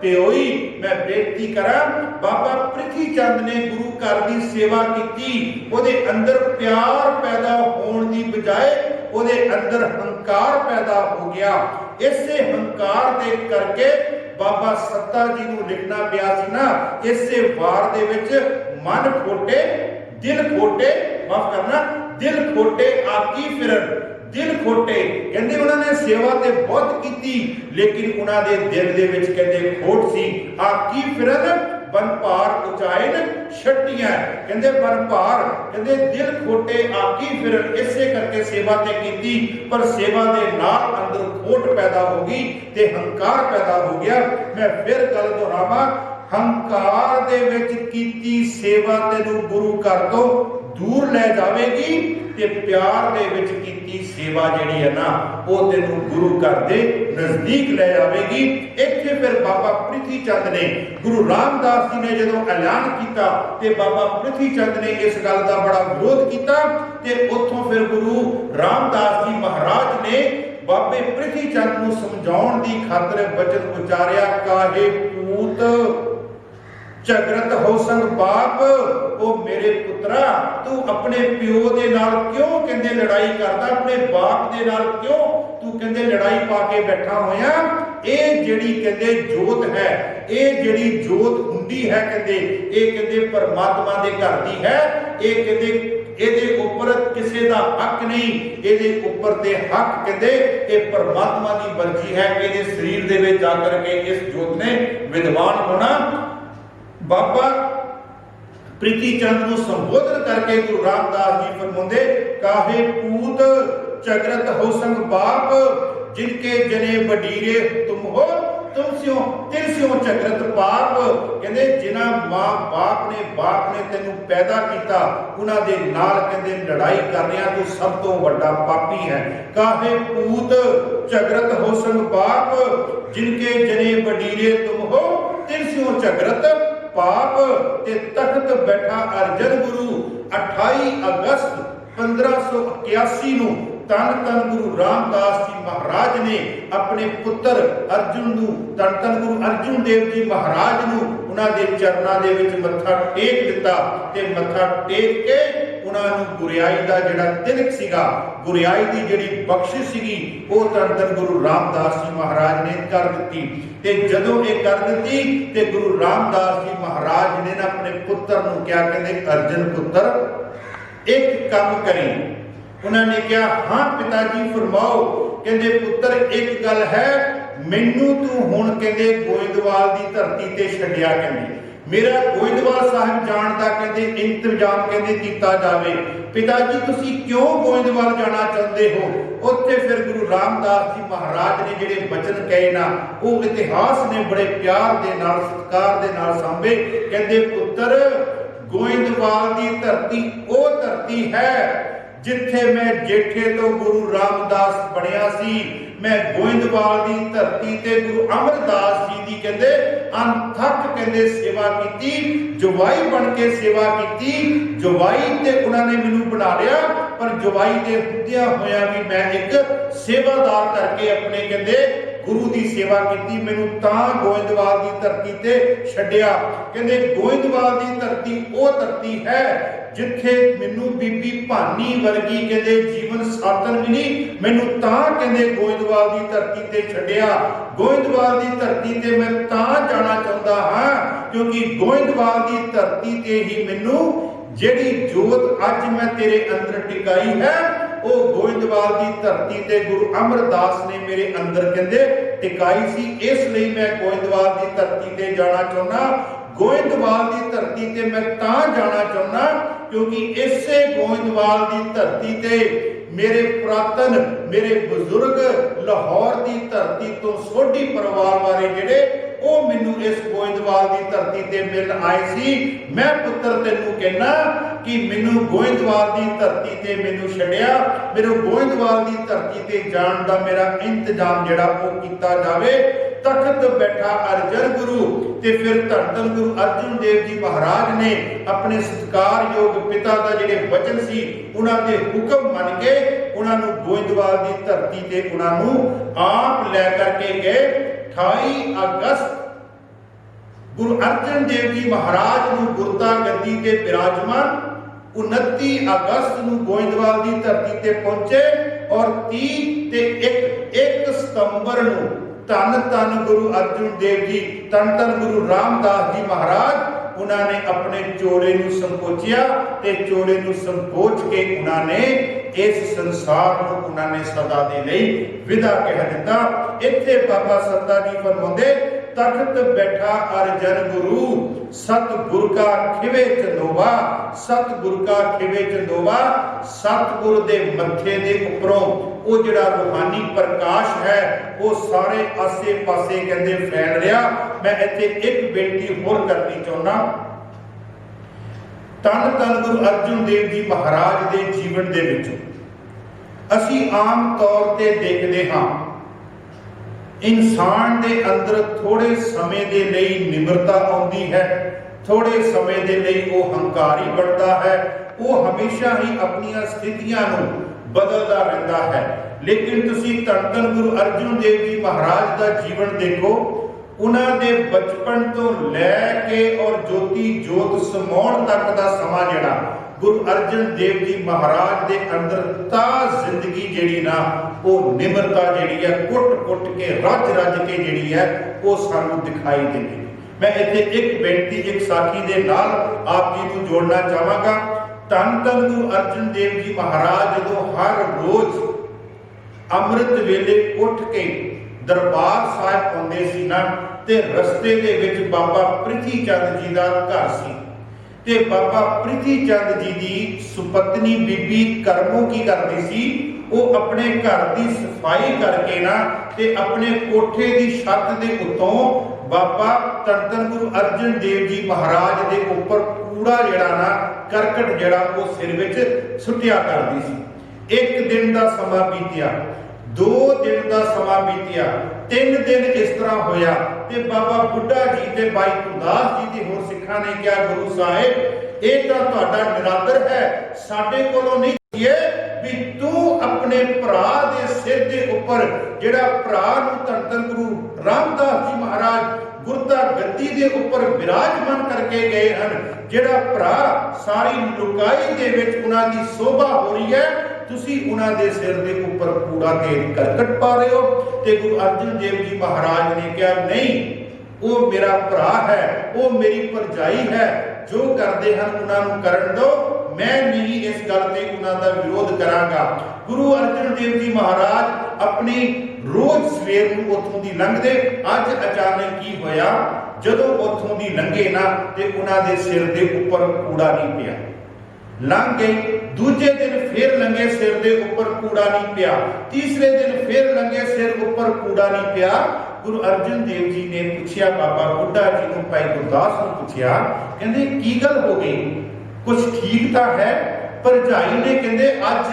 प्योई। मैं बेनती करा, बाबा प्रिथी चंद ने गुरु घर की सेवा की, ਉਹਦੇ अंदर प्यार पैदा होने की बजाय ਉਹਦੇ अंदर हंकार पैदा हो गया। इसे हंकार दे करके बाबा सत्ता जी को लिखना पिया सी ना, इसे वार दे विच मन खोटे दिल खोटे, माफ करना, दिल खोटे आकी फिरन, दिल खोटे कहते उन्होंने सेवा ते बहुत की लेकिन उन्होंने दिल दे विच कहते खोट सी। आकी फिरन बन पार उचाइन छट्टियां, कहते बन पार कहते दिल खोटे आकी फिरन, इसे करके सेवा ते की पर सेवा दे नाल अंदर खोट पैदा हो गई ते हंकार पैदा हो गया। मैं फिर गल दोहरावां, हंकार दे विच कीती सेवा तेनू गुरु घर तो दूर ले जावेगी ते प्यार दे विच कीती सेवा जिहड़ी है ना वो तेनू गुरु घर दे नजदीक ले जावेगी। इत्थे फिर बाबा प्रिथी चंद ने गुरु रामदास जी ने जदों ऐलान किया ते बाबा प्रिथी चंद ने इस गल का बड़ा विरोध किया ते उत्थों फिर गुरु रामदास जी महाराज ने बाबे प्रिथी चंद नूं समझाउण दी खातर वचन उचारिया, काहे पूत झगड़त हो संग बाप, ओ मेरे पुत्रा तू अपने प्यो दे नाल क्यों कहंदे लड़ाई करदा, अपने बाप दे नाल क्यों तू कहंदे लड़ाई पा के बैठा होया। ये जिहड़ी कहंदे जोत है, ये जिहड़ी जोत हुंदी है कहंदे ये कहंदे परमात्मा दे घर दी है। ये कहंदे ਇਹਦੇ ਉੱਪਰ ਕਿਸੇ ਦਾ ਹੱਕ ਨਹੀਂ, ਇਹਦੇ ਉੱਪਰ ਤੇ ਹੱਕ ਕਹਿੰਦੇ ਇਹ ਪਰਮਾਤਮਾ ਦੀ ਮਰਜ਼ੀ ਹੈ ਕਿ ਇਹਦੇ ਸਰੀਰ ਦੇ ਵਿੱਚ ਜਾ ਕਰਕੇ ਇਸ ਜੋਤ ਨੇ ਵਿਦਵਾਨ ਹੋਣਾ। ਬਾਬਾ ਪ੍ਰੀਤੀ ਚੰਦ ਨੂੰ ਸੰਬੋਧਨ ਕਰਕੇ ਗੁਰੂ ਰਾਮਦਾਸ ਜੀ ਫਰਮਾਉਂਦੇ, ਕਾਹੇ ਪੂਤ ਝਗੜਤ ਹੋ ਸੰਗ ਬਾਪ, जिनके जने बडीरे तुम हो तुम स्यो तिल स्यो झगरत पाप। कहते जिन्हां मां बाप ने तेनू पैदा किया उन्हां दे नाल कहते लड़ाई कर रहा तू सब तो बड़ा पापी है। काहे पूत झगरत हो संग बाप, जिनके जने वडीरे तुम हो तिल स्यो झगरत पाप। ते तख्त बैठा अर्जन गुरु 28 अगस्त 1581 ਨੂੰ ਧੰਨ ਧੰਨ ਗੁਰੂ ਰਾਮਦਾਸ ਜੀ ਮਹਾਰਾਜ ਨੇ ਆਪਣੇ ਪੁੱਤਰ ਅਰਜੁਨ ਨੂੰ, ਧੰਨ ਧੰਨ ਗੁਰੂ ਅਰਜੁਨ ਦੇਵ ਜੀ ਮਹਾਰਾਜ ਨੂੰ ਉਹਨਾਂ ਦੇ ਚਰਨਾਂ ਦੇ ਵਿੱਚ ਮੱਥਾ ਟੇਕ ਦਿੱਤਾ ਤੇ ਮੱਥਾ ਟੇਕ ਕੇ ਉਹਨਾਂ ਨੂੰ ਗੁਰਿਆਈ ਦਾ ਜਿਹੜਾ ਤਿਲਕ ਸੀਗਾ, ਗੁਰਿਆਈ ਦੀ ਜਿਹੜੀ ਬਖਸ਼ਿਸ਼ ਸੀਗੀ ਉਹ ਧੰਨ ਧੰਨ ਗੁਰੂ ਰਾਮਦਾਸ ਜੀ ਮਹਾਰਾਜ ਨੇ ਕਰ ਦਿੱਤੀ। ਤੇ ਜਦੋਂ ਇਹ ਕਰ ਦਿੱਤੀ ਤੇ ਗੁਰੂ ਰਾਮਦਾਸ ਜੀ ਮਹਾਰਾਜ ਨੇ ਨਾ ਆਪਣੇ ਪੁੱਤਰ ਨੂੰ ਕਿਹਾ, ਕਹਿੰਦੇ ਅਰਜਨ ਪੁੱਤਰ ਇੱਕ ਕੰਮ ਕਰੀ। उन्होंने कहा हाँ पिता जी फरमाओ। कहते पुत्र एक गल है, मैनू तू हुण कहते गोइंदवाल की धरती ते छड्डिया, कहते मेरा गोइंदवाल साहिब जाण दा कहते इंतजाम कहते किया जावे। पिता जी तुसी क्यों गोइंदवाल जाना चाहते हो? उत्थे फिर गुरु रामदास जी महाराज ने जिहड़े वचन कहे ना वो इतिहास ने बड़े प्यार दे नाल सत्कार दे नाल सांभे। कहते पुत्र गोइंदवाल की धरती वो धरती है जिथे मैं जेठे तो गुरु रामदास बनया सी। मैं गोइंदवाल की धरती ते गुरु अमरदास जी की कहते अनथक कहते सेवा की, जवाई बन के सेवा की। जवाई ते उन्होंने मैनू बना लिया, पर जवाई के हुंदियां होया भी मैं एक सेवादार करके अपने कहते गुरु की सेवा की। मैनू तां गोइंदवाल की धरती ते छड्डिया। कहते गोइंदवाल की धरती वो धरती है जिथे मैनू बीबी भानी वर्गी कहते जीवन साधन मिली। मैनू तां कहते गोइंदवाल की धरती ते छड्डिया। गोइंदवाल की धरती ते मैं तां जाना चाहता हाँ क्योंकि गोइंदवाल की धरती ते ही मैनू जिहड़ी जोत अज मैं तेरे अंदर टिकाई है वो गोइंदवाल की धरती ते गुरु अमरदास ने मेरे अंदर कहते टिकाई सी। इसलिए मैं गोइंदवाल की धरती ते जाना चाहना। गोइंदवाल की धरती ते मैं तां जाना चाहना क्योंकि इसे गोइंदवाल की धरती ते मेरे पुरातन मेरे बुजुर्ग लाहौर की धरती तो सोढ़ी परिवार वाले जिहड़े वो मैनू इस गोइंदवाल की धरती ते मिलन आए सी। मैं पुत्र तेनू कहना कि मैनू गोइंदवाल की धरती ते मैनू छड्डिया, मेरे गोइंदवाल की धरती ते जाण दा मेरा इंतजाम जिहड़ा वो कीता जावे। तख्त बैठा अर्जन गुरु ते फिर धन धन गुरु अर्जुन देव जी महाराज ने अपने सत्कार योग पिता का जिहड़े वचन सी उन्हां दे हुक्म मन के उन्हां नूं गोइंदवाल की धरती ते उन्हां नूं आप लै करके गए। 28 अगस्त गुरु अर्जन देव जी महाराज नूं गुरता गद्दी ते विराजमान, 29 अगस्त नूं गोइंदवाल की धरती ते पहुंचे और 30 ते 1 सितंबर नूं धन धन गुरु अर्जुन देव जी धन धन गुरु रामदास जी महाराज उन्होंने अपने चोले नूं संकोचिया ते चोले नूं संकोच के उन्होंने इस संसार नूं उन्होंने सदा दे लई विदा कह दिता। इत्थे बाबा सत्ता जी फरमाउंदे तख्त बैठा अर्जन गुरु सतगुर का खिवे चंदोवा। सतगुर का खिवे चंदोवा सतगुर दे मथे दे उपरों वो जिहड़ा रूहानी प्रकाश है वो सारे आसे पासे कहते फैल रहा। मैं इत्थे एक बेनती होर करनी चाहुंदा। धन धन गुरु अर्जुन देव जी महाराज के जीवन दे विचों असी आम तौर ते देखते हाँ इंसान दे अंदर थोड़े समय दे लई निम्रता आउंदी है, थोड़े समय दे लई वो हंकारी बनता है, वो हमेशा ही अपनी स्थितियां नूं बदलता रहता है। लेकिन तुसी धन धन गुरु अर्जुन देव जी महाराज का जीवन देखो, उन्हां दे बचपन तो लैके और ज्योति जोत समाउण तक का समा जिहड़ा गुरु अर्जन देव जी महाराज दे अंदर ता जिंदगी जिहड़ी ना वो निम्रता जिहड़ी है कुट कुट के रज रज के जिहड़ी है वो सानू दिखाई देगी। मैं इत्थे एक बेनती एक साखी दे नाल आप जी नूं जोड़ना चाहांगा। धन धन गुरु अर्जन देव जी महाराज जदों हर रोज अमृत वेले उठ के दरबार साहिब आउंदे सी ना ते रस्ते दे विच बाबा प्रिथी चंद जी दा घर सी ते बाबा प्रिथी चंद जी दी सुपत्नी बीबी करमो की करती सी वो अपने घर की सफाई करके ना ते अपने कोठे की छत के उत्तों बाबा धन धन गुरु अर्जन देव जी महाराज के उपर कूड़ा जिहड़ा ना करकट जिहड़ा वो सिर विच सुटिया करदी सी। एक दिन का समा बीतिया, 2 दिन का समा बीतिया, 3 दिन इस तरह होया ते बाबा बुढ़ा जी ते भाई गुरदास जी ते होर सिखां ने कहा गुरु साहिब ये तो तुहाडा निरादर है, साडे कोलों नहीं ये भी तू अपने भरा दे सिर दे उपर जिहड़ा भरा नूं धन धन गुरु रामदास जी महाराज गुरता गद्दी दे उपर विराजमान करके गए हैं, जिहड़ा भरा सारी लुकाई दे विच उन्हां दी शोभा हो रही है, तुसी उन्हां दे सिर दे उपर कूड़ा ते करकट पा रहे हो। ते गुरु अर्जन देव जी महाराज ने कहा नहीं, वो मेरा भरा है, वो मेरी भरजाई है, जो करते हैं उन्होंने करन दो, मैं नहीं इस गल ते उन्हां दा विरोध करांगा। गुरु अर्जन देव जी महाराज अपनी रोज सवेर नूं उत्थों दी लंघदे, अज अचानक की होया जदों उत्थों दी लंघे ना ते उन्हां दे सिर दे उपर कूड़ा नहीं पिया। लंघ गए, दूजे दिन फिर लंघे सिर दे उपर कूड़ा नहीं पिया, तीसरे दिन फिर लंघे सिर उपर कूड़ा नहीं पिया। गुरु अर्जन देव जी ने पूछा बाबा बुढ़ा जी को, भाई गुरदास को पूछा, कहते की गल हो गई, कुछ ठीक तो है? भरजाई ने कहते अज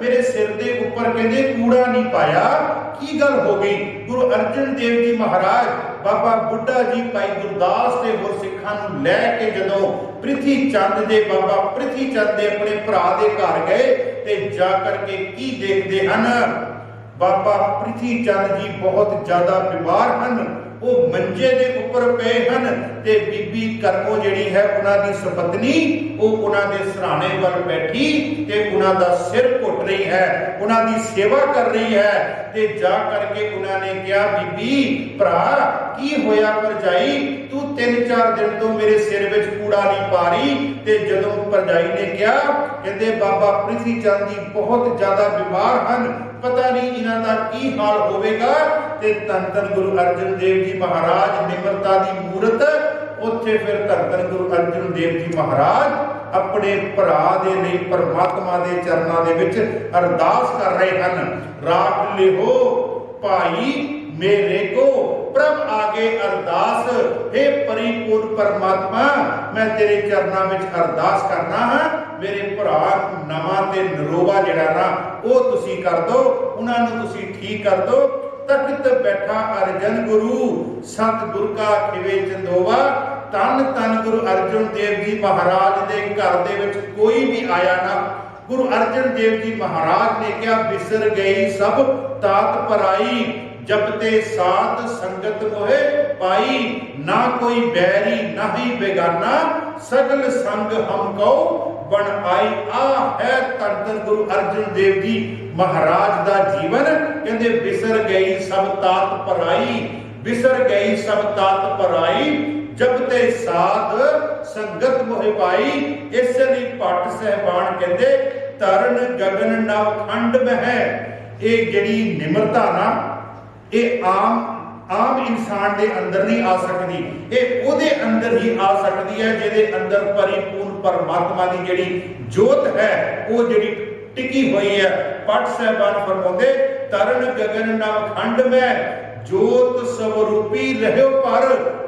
मेरे सिर दे उपर कहते कूड़ा नहीं पाया, की गल हो गई? गुरु अर्जन देव जी महाराज बाबा बुढ़ा जी भाई गुरदास ते होर सिखां नूं लैके जदों प्रिथी चंद दे बाबा प्रिथी चंद दे अपने भरा दे घर गए ते जा करके की देखते हैं, बाबा प्रिथी चंद जी बहुत ज्यादा बीमार हैं, वो मंजे दे उपर पे हैं ते बीबी करमो जिहड़ी है उन्हां दी सपत्नी वो उन्हां दे सराणे वल बैठी ते उन्हां दा सिर घुट रही है, उन्हां दी सेवा कर रही है। ते जा करके उन्होंने कहा बीबी भरा की होया भरजाई, तू 3-4 दिन तो मेरे सिर विच कूड़ा नहीं पा रही। ते जदों भरजाई ने कहा कहते बाबा प्रिथी चंद जी बहुत ज्यादा बीमार हैं, पता नहीं इन्हां दा की हाल होवेगा। ते धन धन गुरु अर्जन देव जी महाराज निमरता दी मूरत उत्थे फिर धन धन गुरु अर्जन देव जी महाराज अपने भरा दे लई परमात्मा दे चरनां दे विच अरदास कर रहे हैं, राख लिहो भाई मेरे को प्रभ आगे अरदास, हे परिपूर्ण परमात्मा मैं तेरे चरनां विच अरदास करना है, मेरे भरा नवां ते नरोवा जिहड़ा ना वो तुसी कर दो, उन्हां नूं तुसी ठीक कर दो। तख्त बैठा अर्जन गुरु सतगुर का खिवे चंदोवा, धन धन गुरु अर्जन देव जी महाराज दे घर दे विच कोई भी आया ना। गुरु अर्जन देव जी महाराज ने क्या बिसर गई सब तात पराई, जपते साथ संगत मोहे पाई, ना कोई बैरी ना ही बेगाना, सगल संग हम को बन आई। आ है धन धन गुरु अर्जन देव जी महाराज दा जीवन, कहते बिसर गई सब तात पराई, बिसर गई सब तात पराई, जपते साध संगत मोहे पाई। इस लई भट्ट सहबान कहते तरन गगन नव खंड में है। ये जिहड़ी निमरता ना ये आम इंसान के अंदर नहीं आ सकती, ये उहदे अंदर ही आ सकती है जिहदे अंदर परिपूर्ण परमात्मा की जिहड़ी जोत है वो जिहड़ी टिकी हुई है। भट्ट साहबान फरमाते तरन गगन नव खंड में जोत स्वरूपी रहो पर,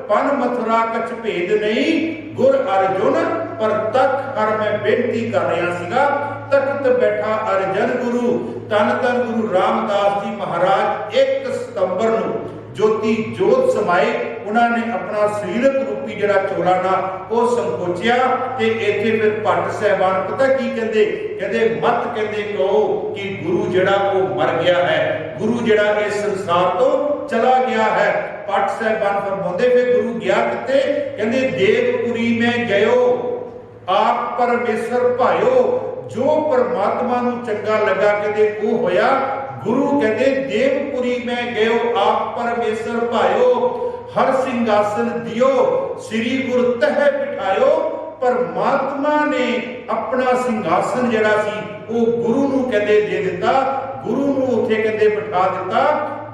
पन मथुरा कछ भेद नहीं, गुर अर्जुन पर तक हर मैं बेनती कर रहा सीगा। तख्त बैठा अर्जन गुरु धन धन गुरु रामदास जी महाराज 1 सितंबर नूं ज्योति जोत समाए, उन्होंने अपना सरीरक रूपी जिहड़ा चोला ना वो संकोचिया ते इत्थे फिर भट्ट साहबान पता की कहते, कहते मत कहते कहो कि गुरु जिहड़ा वो मर गया है, गुरु जिहड़ा इस संसार तो चला गया है। भट्ट साहबान फरमाते फिर गुरु गया किते, कहते देवपुरी में गयो आप परमेश्वर भायो, जो परमात्मा नूं चंगा लगा कहते वो होया। गुरु कहते देवपुरी में गयो आप परमेश्वर भायो, हर सिंहासन दियो श्री गुरु तह बिठायो। परमात्मा ने अपना सिंहासन जिहड़ा सी वो गुरु नूं कहते दे दिता, गुरु नूं उत्थे कहते बिठा दिता।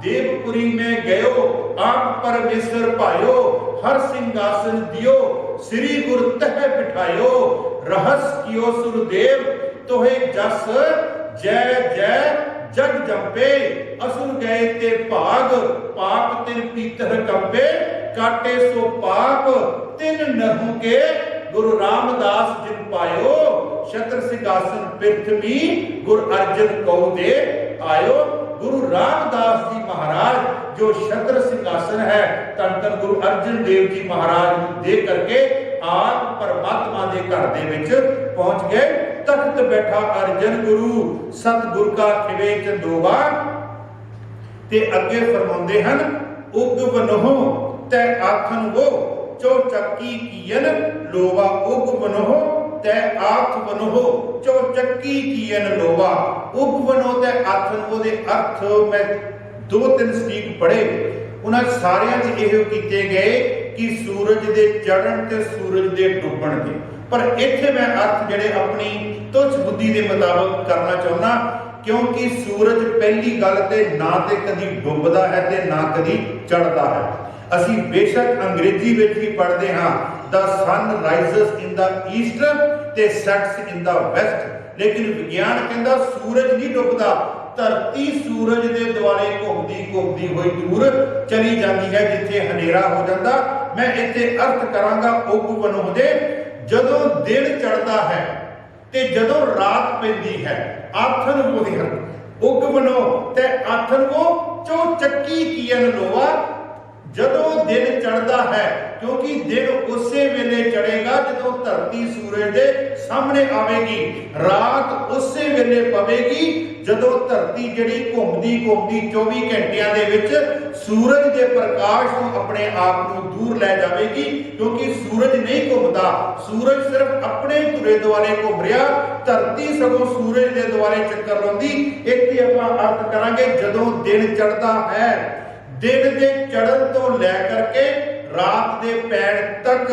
देवपुरी में गयो आप परमेश्वर भायो, हर सिंहासन दियो श्री गुरु तह बिठायो। रहस कियो सुरदेव तोहे जस जय जय जग जंपे असुर गए ते भाग पाप तिन पीतर कंबे काटे सो पाप तिन नहु के गुरु रामदास जिन पायो छत्र सिंहासन पृथ्वी गुरु अर्जन कौ दे आयो। गुरु रामदास जी महाराज जो छत्र सिंहासन है धन धन गुरु अर्जन देव जी महाराज को दे करके आप परमात्मा दे घर दे विच पहुंच गए। तख्त बैठा अर्जन गुरु सतगुर का खिवे चंदोवा ते अगे फरमाउंदे हन उग बनहो तै आखन वो चौचक्की कियन लोवा। उग बनहो तै आख बनहो चौचक्की कियन लोवा। उग बनो तै आखन वो दे अर्थ मैं 2-3 स्टीक पढ़े उन्हां सारियां च इहो कीते गए कि सूरज दे चढ़न ते सूरज दे डुबण दे। पर इत्थे मैं अर्थ जिहड़े अपनी तुच्छ बुद्धि दे मुताबिक करना चाहुंदा क्योंकि सूरज पहली गल ते ना ते कदी डुबदा है ते ना कदी चढ़दा है। असी बेशक अंग्रेजी विच भी पढ़दे हां the sun rises in the east ते सेट्स इन द वेस्ट लेकिन विज्ञान कहंदा सूरज नहीं डुबदा धरती सूरज दे दुआले घुमदी घुमदी होई दूर चली जाती है जिथे हनेरा हो जाता। मैं इत्थे अर्थ करांगा उग बनो दे जदों दिन चढ़दा है ते जदों रात पैंदी है आथन वो दे उग बनो ते आथन वो चौचक्की कियन लोवा। जदों दिन चढ़दा है क्योंकि दिन उसे वेले चढ़ेगा जदों धरती सूरज दे सामने आवेगी। रात उसे वेले पवेगी जदों धरती जिहड़ी घुमदी घुमदी 24 घंटियां दे विच सूरज के प्रकाश को अपने आप को दूर लै जाएगी क्योंकि सूरज नहीं घूमता। सूरज सिर्फ अपने धुरे दुआले घूम रहा धरती सगों सूरज के दुआले चक्कर लाउंदी। इत्थे आपां अर्थ करांगे जदों दिन चढ़दा है दिन के चढ़न तो लै करके रात के पैण तक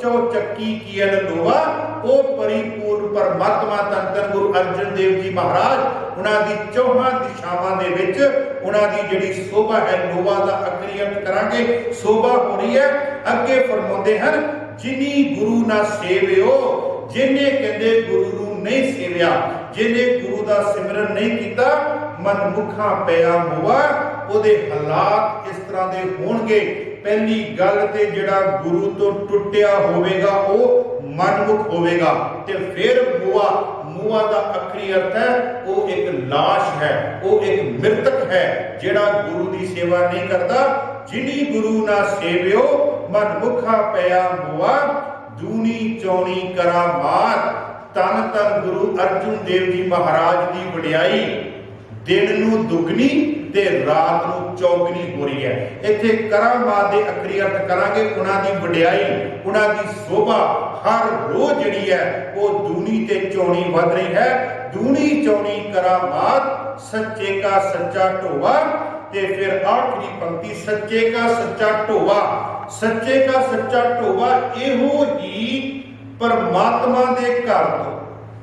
चौचक्की कियन लोवा। वो परिपूर्ण परमात्मा धन धन गुरु अर्जन देव जी महाराज उन्हां दी चौहां दिशावां दे विच उन्हां दी जिहड़ी शोभा है लोवा दा अखरी अर्थ करांगे शोभा हो रही है। अगे फरमाउंदे हन जिनी गुरु ना सेवियो जिन्हें कहंदे गुरु नूं नहीं सेविया जिन्हें गुरु दा सिमरन नहीं कीता मनमुखा पिया मोआ। ਉਹਦੇ ਹਾਲਾਤ ਇਸ ਤਰ੍ਹਾਂ ਦੇ ਹੋਣਗੇ ਪਹਿਲੀ ਗੱਲ ਤੇ ਜਿਹੜਾ ਗੁਰੂ ਤੋਂ ਟੁੱਟਿਆ ਹੋਵੇਗਾ ਉਹ ਮਨਮੁਖ ਹੋਵੇਗਾ ਤੇ ਫਿਰ ਮੂਆ ਦਾ ਅਖਰੀ ਅਰਥ ਹੈ ਉਹ ਇੱਕ ਲਾਸ਼ ਹੈ ਉਹ ਇੱਕ ਮ੍ਰਿਤਕ ਹੈ ਜਿਹੜਾ ਗੁਰੂ ਦੀ ਸੇਵਾ ਨਹੀਂ ਕਰਦਾ। ਜਿਨੀ ਗੁਰੂ ਨਾ ਸੇਵਿਓ ਮਨਮੁਖਾ ਪਿਆ ਮੋਆ ਦੂਣੀ ਚੌਣੀ ਕਰਾ ਮਾਤ। ਤਨ ਤਨ ਗੁਰੂ ਅਰਜਨ ਦੇਵ ਜੀ ਮਹਾਰਾਜ ਦੀ ਵਡਿਆਈ दिन नूं दुगनी ते रात नूं चौगनी हो रही है। इत्थे करामात दे अखरी अर्थ करांगे उन्हां दी वडियाई उन्हां दी शोभा हर रोज जिहड़ी है वो दूनी ते चौनी वध रही है। दूनी चौनी करामात सच्चे का सच्चा ढोवा ते फिर आखिरी पंक्ति सच्चे का सच्चा ढोवा। सच्चे का सच्चा ढोवा इहो ही परमात्मा दे घर तो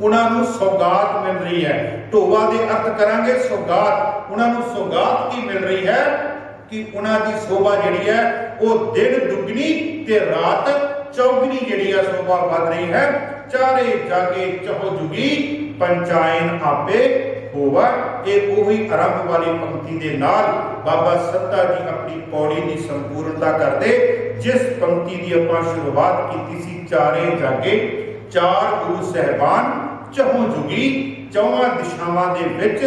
उन्होंने सौगात मिल रही है। ढोवा के अर्थ करांगे सौगात उन्होंने सौगात की मिल रही है कि उन्होंने शोभा जिहड़ी है वो दिन दुगनी ते रात चौगनी जिहड़ी है शोभा वध रही है। चारे जागे चहो जुगी पंचायन आपे होवा। ये वही आरंभ वाली पंक्ति के नाल बाबा सत्ता जी अपनी पौड़ी की संपूर्णता करते जिस पंक्ति की आपां शुरुआत की सी चारे जागे चार गुरु साहिबान चहों जुगी चौहां दिशावां दे विच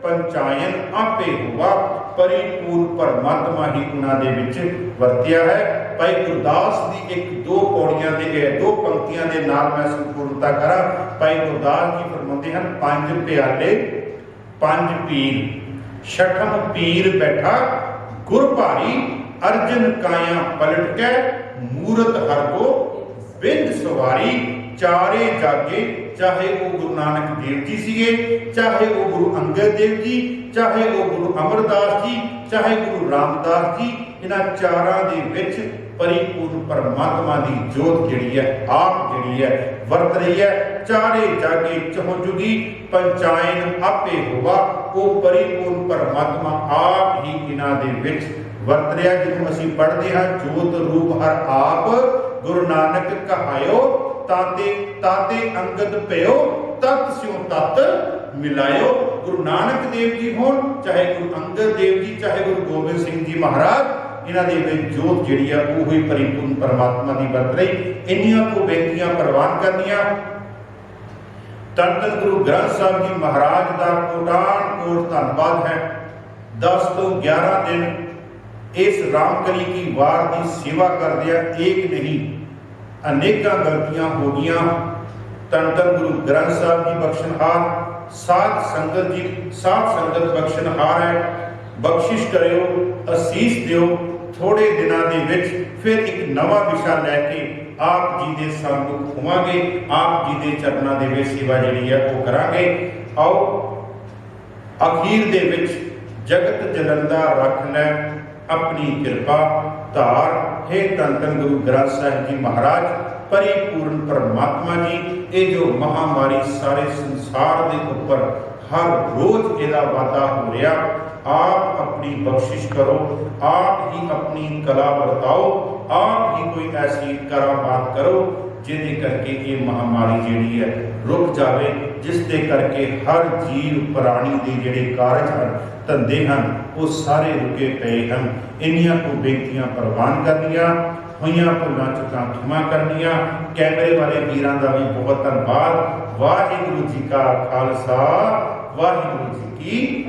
पंचायन आपे होवा। परिपूर्ण परमात्मा ही उन्हां दे विच वरतिया है। भाई गुरदास दी एक दो पौड़ियां दे दो पंक्तियां दे नाल मैं संपूर्णता करा। भाई गुरदास जी फरमाउंदे हन पंज प्याले पंज पीर छठम पीर बैठा गुर भारी अर्जन काया पलट के मूरत हर को बिंद सवारी। चारे जागे चाहे वो गुरु नानक देव जी सीगे चाहे वो गुरु अंगद देव जी चाहे वो गुरु अमरदास जी चाहे गुरु रामदास जी इन्हां चारां दे विच परिपूर्ण परमात्मा की जोत जिहड़ी है आप जिहड़ी है वरत रही है। चारे जागे चहों जुगी पंचायन आपे होवा। वो परिपूर्ण परमात्मा आप ही इन्हां दे विच वरत रहा। जिन्हों असीं पढ़दे हां जोत रूप हर आप गुरु नानक कहायो ताते ताते अंगद पयो तत् स्यों तत् मिलायो। गुरु नानक देव जी होण, चाहे गुरु अंगद देव जी, चाहे गुरु गोबिंद सिंह जी महाराज, इन्हां दे विच जोत जिहड़ी आ ओही परिपूर्ण परमात्मा दी वरत रही। इन्नियां को बेनतियां प्रवान करनियां। धन धन गुरु ग्रंथ साहिब जी महाराज का कोटान कोट धन्नवाद है। 10 तो 11 दिन इस रामकली की वार की सेवा करदिया एक नहीं अनेकों गलतियां हो गईयां। धन धन गुरु ग्रंथ साहिब जी बख्शनहार, साध संगत जी साध संगत बख्शनहार है। बख्शिश करियो, असीस दियो। थोड़े दिनों के विच फिर एक नवा विषय लैके आप जी के सम्मुख होवांगे, आप जी के चरणों के विच सेवा जिहड़ी है वो करांगे। आओ अखीर दे विच जगत जलंदा रख लै अपनी कृपा धार। हे धन धन गुरु ग्रंथ साहिब जी महाराज, परिपूर्ण परमात्मा जी, ये जो महामारी सारे संसार के ऊपर हर रोज इहदा वाधा हो रहा, आप अपनी बख्शिश करो, आप ही अपनी कला बरताओ, आप ही कोई ऐसी करामात करो जिहदे करके ये महामारी जिहड़ी है रुक जाए, जिसके करके हर जीव प्राणी के जिहड़े कारज हैं धंधे हैं वो सारे रुके पे हैं। इन्नियां को बेनतियां प्रवान करनियां, होइयां भुलां चुकां क्षमा करनियां। कैमरे वाले वीरां दा भी बहुत धन्नवाद। वाहिगुरू जी का खालसा, वाहिगुरू जी की